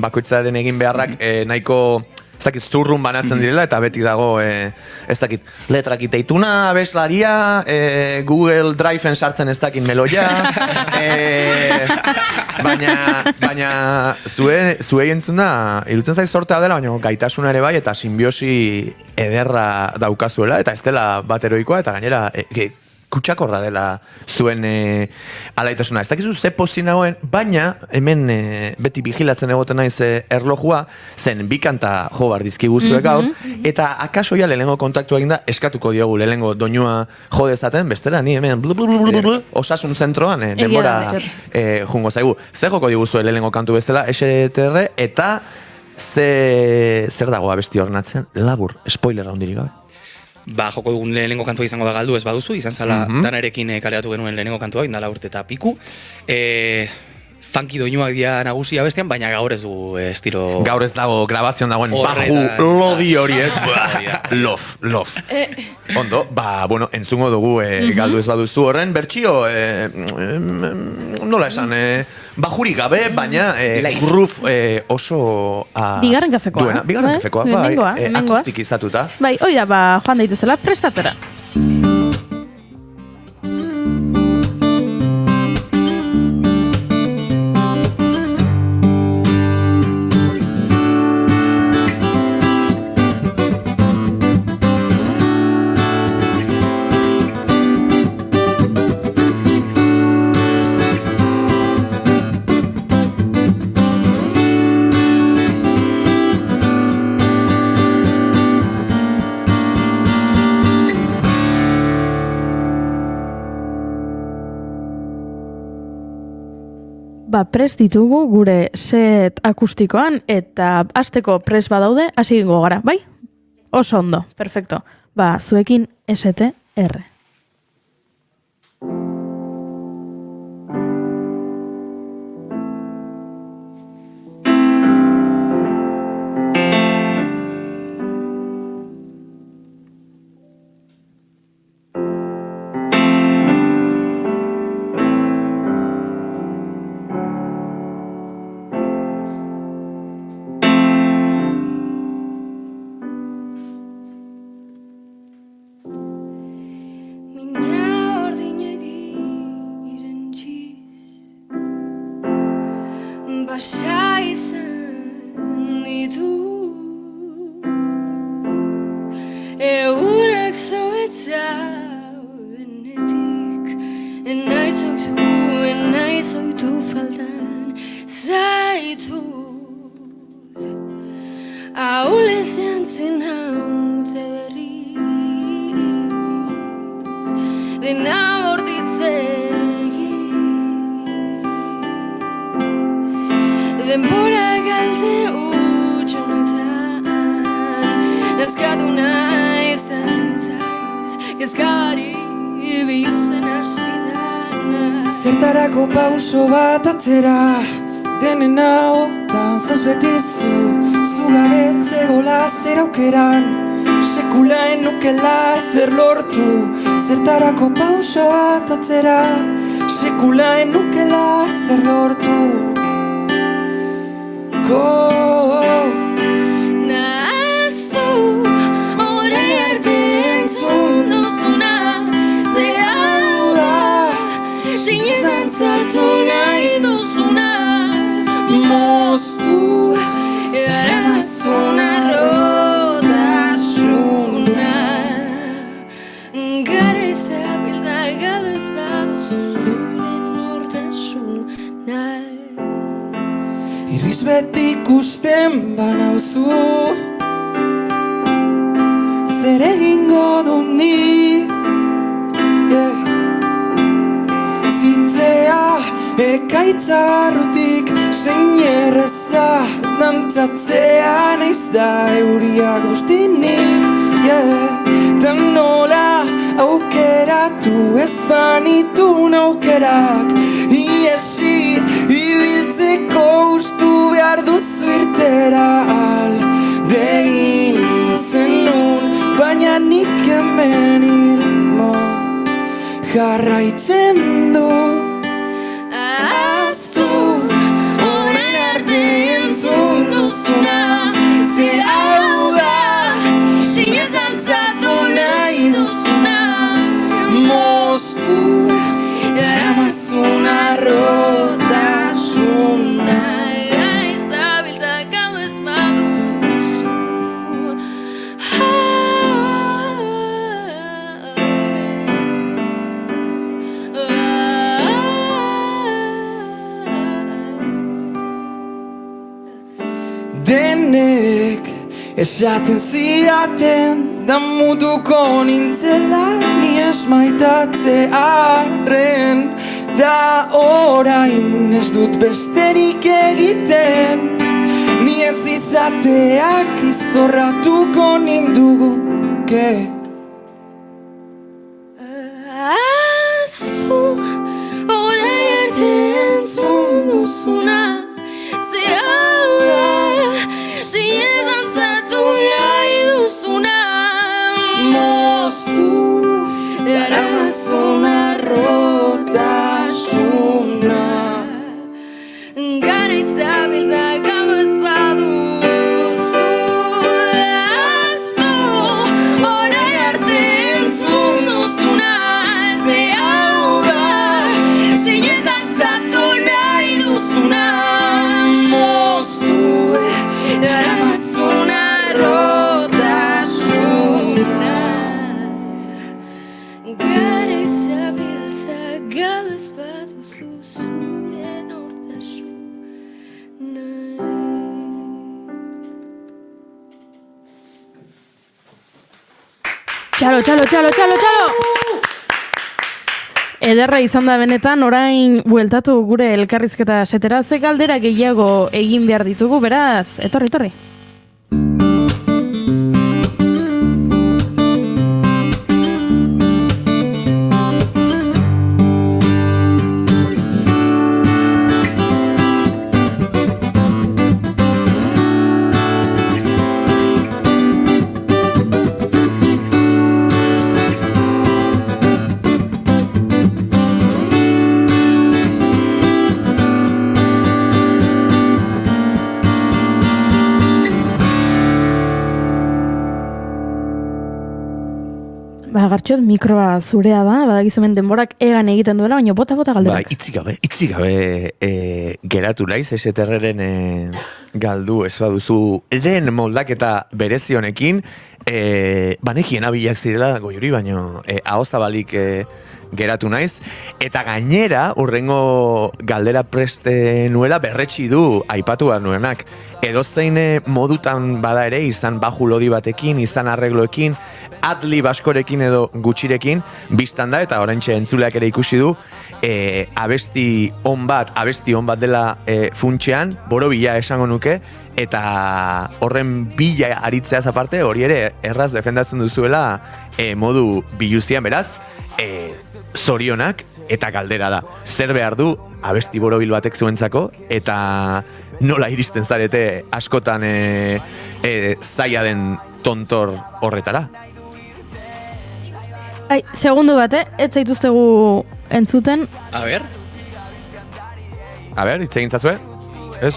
bakoitzaren egin beharrak nahiko ez dakit zurrun banatzen direla, eta beti dago ez dakit letrak iteituna, abeslaria, Google Drive-en sartzen ez dakit meloia, baina zuei entzuna, irutzen zaiz sortea dela, baina gaitasuna ere bai, eta simbiosi ederra daukazuela, eta ez dela bateroikoa, eta gainera kutsakorra dela zuen alaitasuna. Ez dakizu ze pozin nagoen, baina hemen beti vigilatzen egoten naiz erlojua, zen bi kanta jo bar dizkigu zuek gaur, eta akaso ja lehenengo kontaktua eginda eskatuko diogu lehenengo doinua jo dezaten, bestela ni hemen osasun zentroan denbora jungo zaigu. Zer joko diguzue lehenengo kantu bestela, STR, eta zer dago abesti ornatzen, labur, spoiler handirik gabe. Joko dugun lehenengo kantua izango da galdu ez baduzu, izan zala danarekin kaleratu genuen lehenengo kantua, indala urte eta piku. Funky doinuak dira nagusia bestean, baina gaur ez du estilo... Gaur ez dago grabazion dagoen baju lodi horiek, love. Ondo, entzungo dugu galdu ez baduzu horren, bertxio, nola esan, bajurik gabe, baina groove oso... Bigarren kafekoa. Bigarren kafekoa, akustik izatuta. Bai, hoi da, joan daitezela, prestatera. Prest ditugu gure set akustikoan eta hasteko prest badaude, hasi gingo gara, bai? Oso ondo, perfecto. Zuekin STR. Basa izan ditu Egunak zoetzau denetik Enaizoitu faltan zaitu Aulez jantzen haute berriz Dena gorditzen Denbora galte utxonetan Nazkatu naiz zarentzat Kezkari bihuzen hasidan Zertarako pauso bat atzera, denen ahotan zauz betizu, zugabetze gola zer aukeran, sekula enukela ezer lortu. Zertarako pauso bat atzera, sekula enukela ezer lortu. Nahaztu, orain arte entzun duzuna, ze hau da, sinez dantzatu nahi duzuna, moztu, garamazun arrotasuna. Gara izabiltza galo ez baduzu zure nortasuna. Irriz beti ikusten banauzu, zer egingo dut ni, zitzea ekaitza barrutik, zein erreza dantzatzea naiz da euriak guztinik, eta nola aukeratu ez banitun aukerak, iesi ibiltzeko ustu behar duzu irtera aldegin zenun, baina nik hemen irmo jarraitzen du. Ahaztu, orain arte entzun duzuna, ze hau da, sinez dantzatu nahi duzuna, moztu, garamazun arrotasuna. gara izabiltza galo ez baduzu. Denek esaten zidaten damutuko nintzela ni esmaitatzearen, da orain ez dut besterik egiten, ni ez izateak izorratuko ninduguke. Ahaztu, orain arte entzun duzuna, ze hau da, sinez dantzatu nahi duzuna, Moztu, garamazun arrotasuna. gara izabiltza galo ez baduzu. Ahaztu, orain arte entzun duzuna, ze hau da, sinez dantzatu nahi duzuna, Moztu, garamazun arrotasuna. Gara izabiltza galo ez baduzu zure nortasuna. Txalo! Ederra izan da benetan, orain bueltatu gure elkarrizketa setera, ze galdera gehiago egin behar ditugu, beraz, etorri. Gartxot, mikroa zurea da, badakizumen denborak egan egiten duela, baina bota galderak. Itzi gabe geratu naiz, eseterreren galdu ez baduzu lehen moldaketa berezi honekin, banekien abilak zirela goiuri, baino aho zabalik geratu naiz, eta gainera urrengo galdera preste nuela berretsi du aipatu bat nuenak. Edozein modutan bada ere, izan baju lodi batekin, izan arregloekin, adli baskorekin edo gutxirekin, biztan da, eta oraintxe entzuleak ere ikusi du, abesti on bat dela funtsean, borobila esango nuke, eta horren bila aritzeaz aparte, hori ere erraz defendatzen duzuela modu biluzian, beraz, zorionak eta galdera da. Zer behar du abesti borobil batek zuentzako eta nola iristen zarete askotan zaila den tontor horretara? Ai, segundu bat, ez zaituztegu entzuten. A ber? A ber, hitz egin zazue? Ez.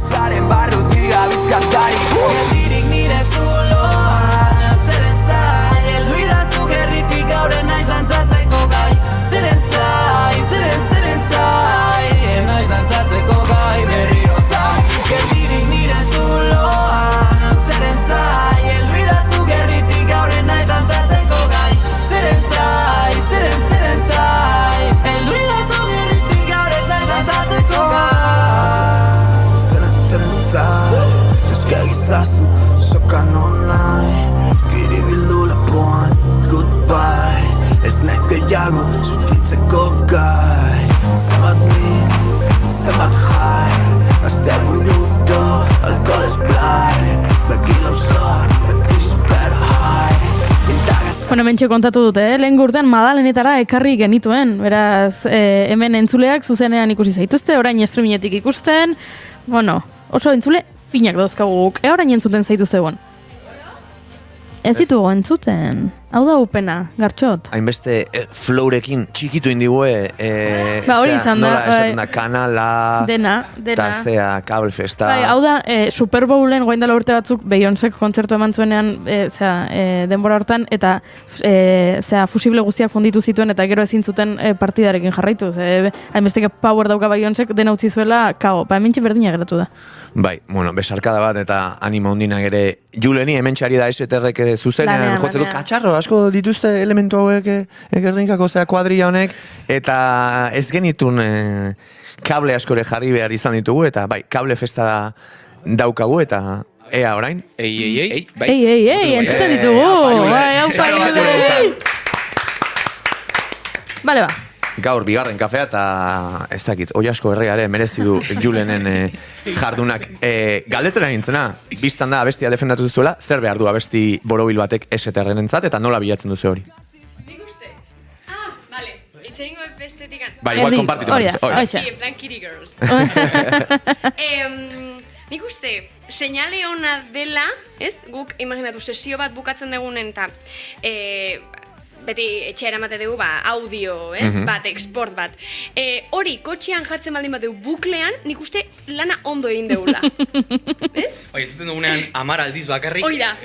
Zaren barrutik abizkantari Geldirik nire zuloan Zeren zai Elbidazu gerritik gaur naiz dantzatzeko gai Zeren zai Naiz dantzatzeko gai berriro zai Geldirik nire zuloan Zeren zai Elbidazu gerritik gaur naiz dantzatzeko gai Zeren zai Elbidazu gerritik gaur naiz dantzatzeko gai Eskagizazu, soka nonai Giribildu lapoan, goodbye Ez naiz gehiago, sufritzeko gai Zabat min, zabat jai Azte burudo, alkohol esplai Begila usor, beti super high Bueno, mentxe kontatu dute, lehen urtean Madalenetara ekarri genituen. Beraz, hemen entzuleak zuzenean ikusi zaituzte, orain streamingetik ikusten. Bueno, oso entzule finak dauzkagu guk. Orain entzuten zaituzte guen. Ez ditugu entzuten. Hau da upena, Gartxot. Hainbeste flowrekin txikitu indigue hori izan da, nola esaten da, kanala dena. eta zea, kabel festa. Bai, hau da, Super Bowlen goindala urte batzuk Beyoncék kontzertu eman zuenean denbora hortan, eta fusible guztiak fonditu zituen, eta gero ezin zuten partidarekin jarraitu. Hainbesteke power dauka Beyoncék dena utzi zuela, kao, hementxe berdina geratu da. Bai, bueno, besarkada bat eta anima hondinak ere Juleni hemen txari da eseterrek ere zuzenean jotzen du katxarro, asko dituzte elementu hauek egerrinkako zea kuadrilla honek eta ez genitun kable askore jarri behar izan ditugu eta bai, kable festa daukagu eta ea orain. Ei, entzuten ditugu. Bai, hau Bale, ba. Gaur bigarren kafea eta ez dakit, Oiasko herriare merezi du Julenen jardunak. Galdetzen nintzena, biztan da abestia defendatu duzuela, zer behar du abesti borobil batek eseterrenentzat eta nola bilatzen duzu hori? Nik uste? Bale, itxeingo bestetikan. Ba, igual kompartitu. En plan Kitty Girls. Nik uste, seinale ona dela, ez? Guk, imaginatu, sesio bat bukatzen dugunen eta beti etxea eramate dugu, audio, ez? Bat, export bat. Hori, kotxean jartzen baldin bat dugu buklean, nik uste lana ondo egin dugula. Ez? Oi, entzuten dugunean 10 aldiz bakarrik. Oida.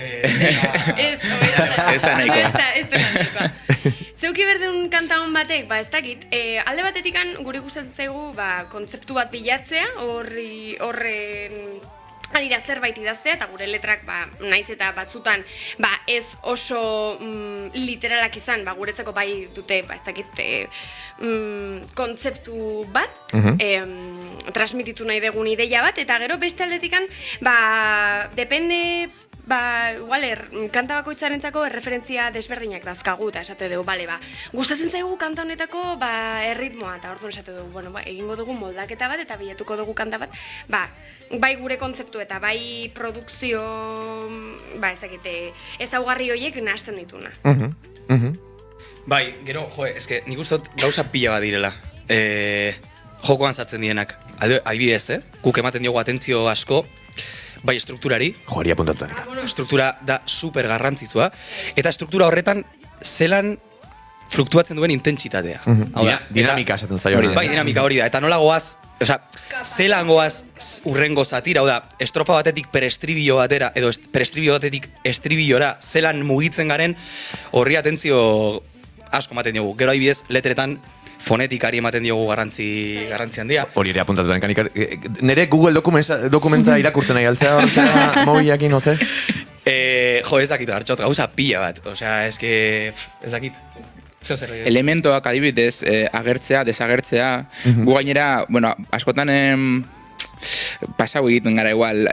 Ez da nahikoa. Ez da nahikoa. Zeuki berdeun kanta hon batek, ez dakit, alde batetikan guri gustatzen zaigu kontzeptu bat bilatzea, horren arira zerbait idaztea, eta gure letrak naiz eta batzutan ez oso literalak izan, guretzako bai dute, ez dakit, kontzeptu bat, transmititu nahi dugun ideia bat, eta gero beste aldetikan, depende, igual, kanta bakoitzarentzako erreferentzia desberdinak dazkagu, eta esate dugu, gustatzen zaigu kanta honetako erritmoa, eta orduan esate dugu, egingo dugu moldaketa bat, eta bilatuko dugu kanta bat, bai gure kontzeptu eta bai produkzio, ez dakite, ezaugarri horiek nahasten dituna. Bai, gero, eske, nik uste dut gauza pila bat direla. Jokoan sartzen dienak. Adibidez, guk ematen diogu atentzio asko, bai strukturari. Joari apuntatu. Struktura da super garrantzitsua, eta struktura horretan zelan fluktuatzen duen intentsitatea. Dinamika esaten zaio. Bai, dinamika hori da, eta nola goaz, zelan goaz urrengo zatira, estrofa batetik perestribio batera, edo perestribio batetik estribiora, zelan mugitzen garen, horri atentzio asko ematen diogu. Gero adibidez, letretan fonetikari ematen diogu garrantzi handia. Hori ere apuntatu den, nire Google dokumenta irakurtzen nahi altzea mobilakin, oze? Ez dakit, Artxot, gauza pila bat, ez dakit. Elementoak adibidez agertzea, desagertzea, gu gainera, askotan pasau egiten gara igual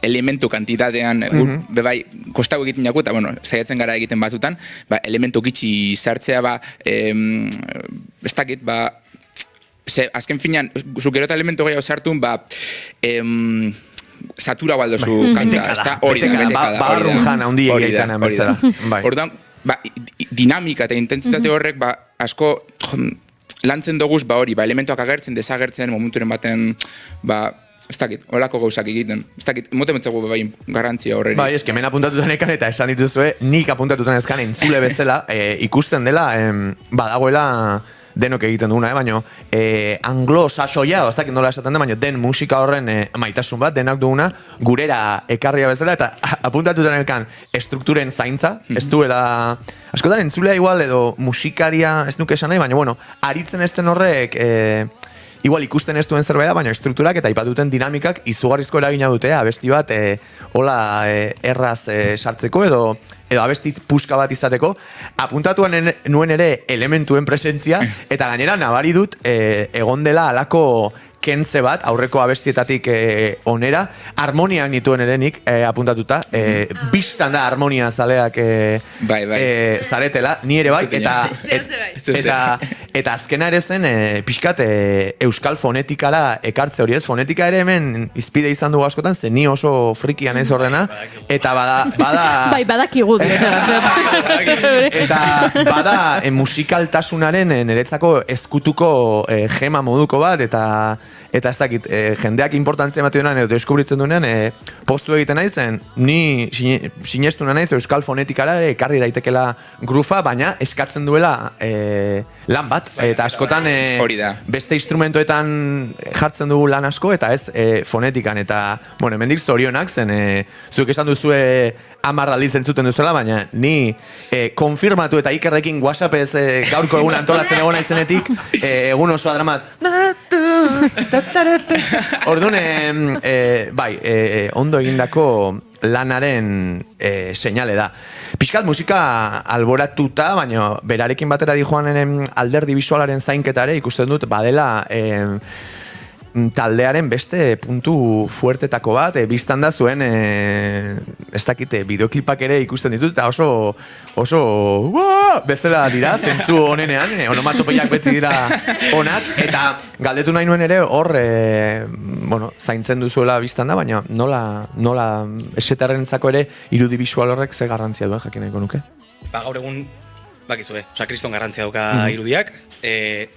elementu kantitatean, bebai, kostau egiten jaku, eta saiatzen gara egiten batzutan, elementu gitxi sartzea, ez dakit, azken finean, zuk gero eta elementu gehiago sartun, satura baldozu kanta, hori da, betekada. Barrun jana, hundi egiten bezala. Orduan, dinamika eta intentsitate horrek asko lantzen doguz hori, elementuak agertzen, desagertzen, momenturen baten, ez dakit, holako gauzak egiten. Ez dakit, motemetzegu garrantzia horreri. Bai, eski, hemen apuntatutan ekan eta esan dituzue, nik apuntatutan ezkan entzule bezala, ikusten dela, badagoela denok egiten duguna, baina anglo-saxoia, ez dakit nola esaten da, baina den musika horren maitasun bat, denak duguna, gurera ekarria bezala, eta apuntatutan elkan estrukturen zaintza, ez duela, askotan entzulea igual edo musikaria, ez nuke esan nahi, baina bueno, aritzen ezten horrek, igual ikusten ez duen zerbait da, baina estrukturak eta aipatuten dinamikak izugarrizko eragina dute, abesti bat hola erraz sartzeko edo abesti puska bat izateko, apuntatuan nuen ere elementuen presentzia, eta gainera nabari dut egon dela alako kentze bat, aurreko abestietatik onera, harmoniak nituen erenik apuntatuta, biztan da harmonia zaleak zaretela, ni ere bai, eta azkena ere zen pixkat euskal fonetikara ekartze hori ez, fonetika ere hemen izpide izan dugu askotan, zen ni oso frikian ez horrena, eta bada... Bai, badakigut. Eta bada musikaltasunaren niretzako ezkutuko gema moduko bat, eta ez dakit, jendeak importantzia ematen duenan edo deskubritzen duenean, postu egiten naizen, ni sinestuna naiz euskal fonetikara ekarri daitekela grufa, baina eskatzen duela lan bat, eta askotan beste instrumentoetan jartzen dugu lan asko, eta ez fonetikan, eta, bueno, hemendik zorionak zen, zuek esan duzue 10 aldiz entzuten duzuela, baina ni konfirmatu eta Ikerrekin WhatsAppez gaurko egun antolatzen egona izenetik, egun osoa dramat. Orduan, bai, ondo egindako lanaren seinale da. Piskat musika alboratuta, baina berarekin batera dijoan alderdi bisualaren zainketare ikusten dut badela taldearen beste puntu fuertetako bat, biztan da zuen, ez dakite, bideoklipak ere ikusten ditut, eta oso bezala dira, zentzu honenean, onomatopeiak beti dira onak, eta galdetu nahi nuen ere hor, zaintzen duzuela biztan da, baina nola esetarrentzako ere irudi bisual horrek ze garrantzia duen jakin nahiko nuke? Gaur egun, bakizue, kriston garrantzia dauka irudiak,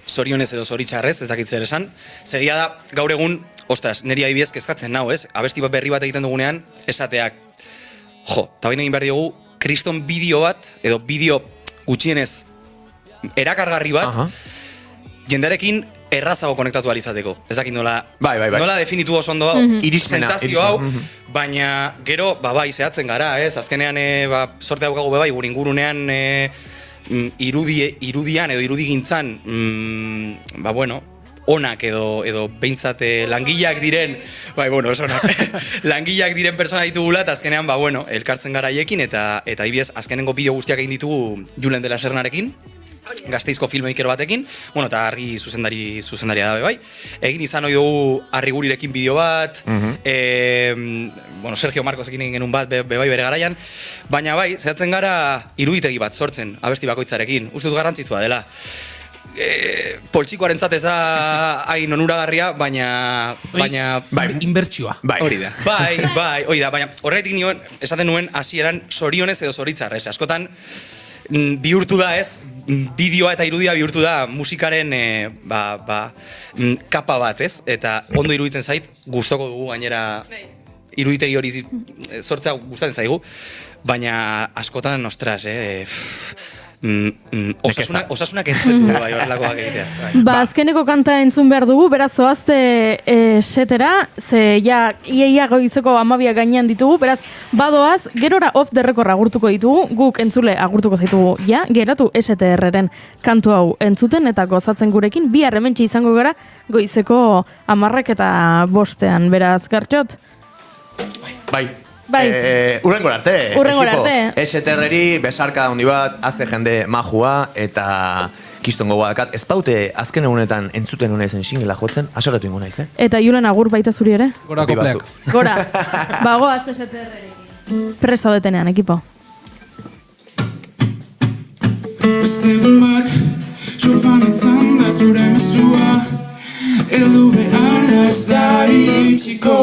zorionez edo zoritxarrez, ez dakit zer esan. Segia da, gaur egun, ostras, niri adibidez kezkatzen nau, ez? Abesti bat berri bat egiten dugunean, esateak, eta baina egin behar diogu, kriston bideo bat, edo bideo gutxienez erakargarri bat, jendarekin errazago konektatu alizateko. Ez dakit nola definitu oso ondo sentsazio hau, baina gero, bai, zehatzen gara, ez? Azkenean, sorte daukagu bai, gure ingurunean irudian edo irudigintzan, onak edo behintzat langileak diren, langileak diren persona ditugula, eta azkenean, elkartzen gara haiekin, eta adibidez, azkenengo bideo guztiak egin ditugu Julen de la Sernarekin, Gasteizko filmmaker batekin, eta argi zuzendaria da bai. Egin izan hori dugu Arrigurirekin bideo bat, Sergio Marcosekin egin genuen bat bai bere garaian, baina bai, zehatzen gara iruditegi bat sortzen, abesti bakoitzarekin, uste dut garrantzitsua dela. Poltsikoarentzat ez da hain onuragarria, baina... Inbertsioa. Hori da. Bai, hori da, baina horretik nioen, esaten nuen hasieran zorionez edo zoritzarrez. Askotan, bihurtu da ez, bideoa eta irudia bihurtu da musikaren kapa bat ez, eta ondo iruditzen zait, gustoko dugu gainera iruditegi hori sortzea gustatzen zaigu, baina askotan, ostras, osasunak entzen du bai horrelakoak egitea. Azkeneko kanta entzun behar dugu, beraz zoazte setera, ze ia goizeko 12 gainean ditugu, beraz badoaz, gerora off the record agurtuko ditugu, guk entzule agurtuko zaitugu, geratu STR-ren kantu hau entzuten eta gozatzen gurekin, bi hementxe izango gara goizeko 10 eta 5, beraz, Gartxot? Bai. Urrengor arte. STR-ri besarka handi bat, haze jende majua eta kiston gogoa dakat. Ez baute azken egunetan entzuten hona ezen singela jotzen, aserretu ingo naiz, Eta Julen agur baita zuri ere? Gora kopleak. Gora. Goaz STR-rekin. Prest zaudetenean, ekipo. Beste egun bat, sofan etzan da zure mezua, edo beharra ez da iritsiko.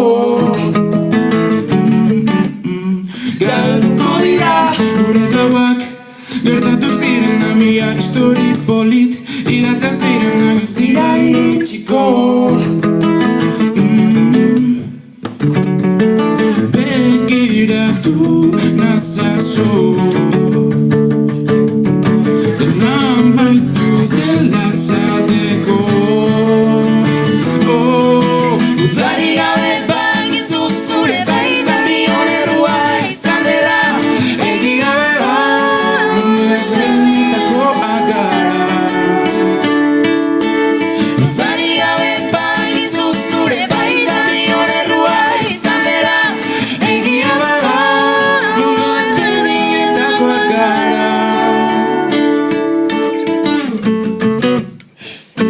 Galduko dira gure gauak, Gertatu ez direna mila histori polit, idatzen ziren ez dira iritsiko. Begiratu nazazu, dena amaitu dela zateko. Udari gabe bakizu zure baita bion errua izan dela, egi gabe ez benetako agara. Udari gabe bakizu zure baita bion errua izan dela, egi gabe ez benetako agara.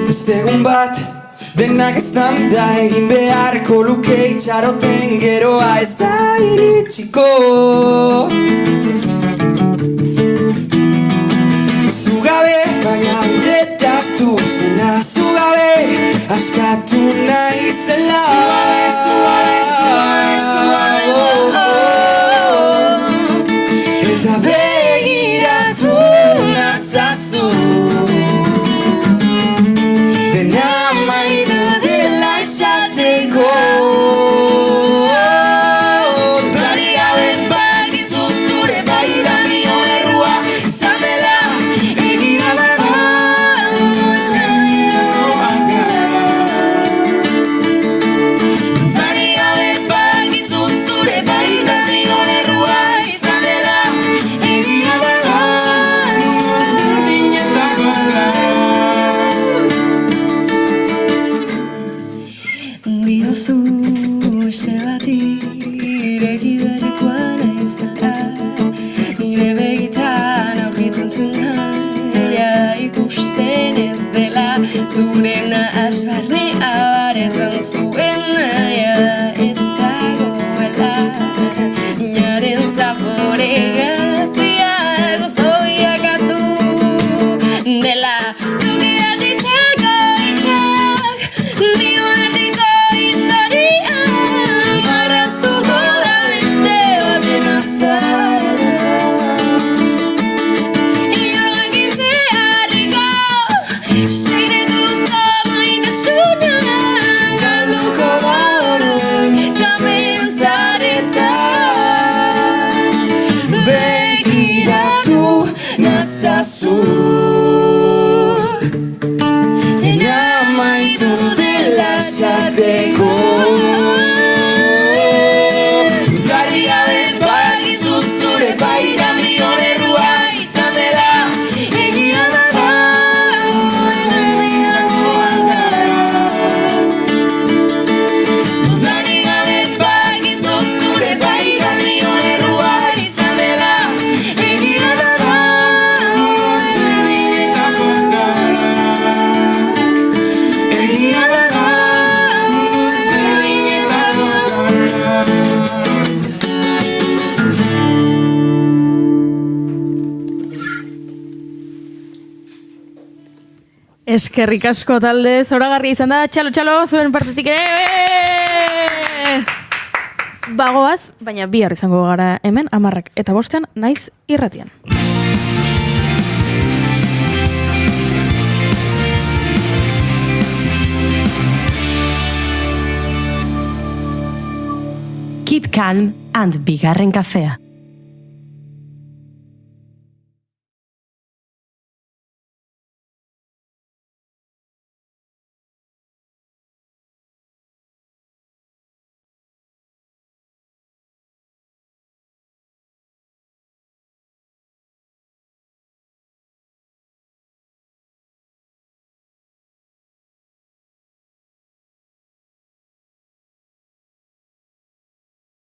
Beste egun bat, denak ez da egin beharko luke itxaroten geroa ez da iritsiko. Zugabe, baina urretatu zena, zugabe, askatu nahi zela. Eta begiratu nazazu, dena amaitu dela esateko. Udari gabe bakizu zure baita bion errua izan dela, egi gabe ez benetako agara. Udari gabe bakizu zure baita bion errua izan dela, egi gabe ez benetako agara. Diozu beste bati ireki beharrekoa naiz dela, nire begitan aurkitzen zunaia ikusten ez dela, zurena asbarri abaretzen zuen naia ez dagoela, inaren zapore gazia gozoiakatu dela, zukidatitako hitzak, bionetiko historia, marraztuko da beste baten azala. Inorgakin beharriko, sekretuko maitasuna, galduko da orain zamen zareta. Begiratu nazazu, dena amaitu dela esateko. Udari gabe bakizu zure baita bion errua izan dela, egi gabe ez benetako agara. Udari gabe bakizu zure baita bion errua izan dela, egi gabe ez benetako agara. Egi gabe ez benetako agara. Eskerrik asko talde, zoragarria izan da, txalo, zuen partetik ere! Bagoaz, baina bihar izango gara hemen, 10:05 naiz irratian. Keep calm and bigarren kafea.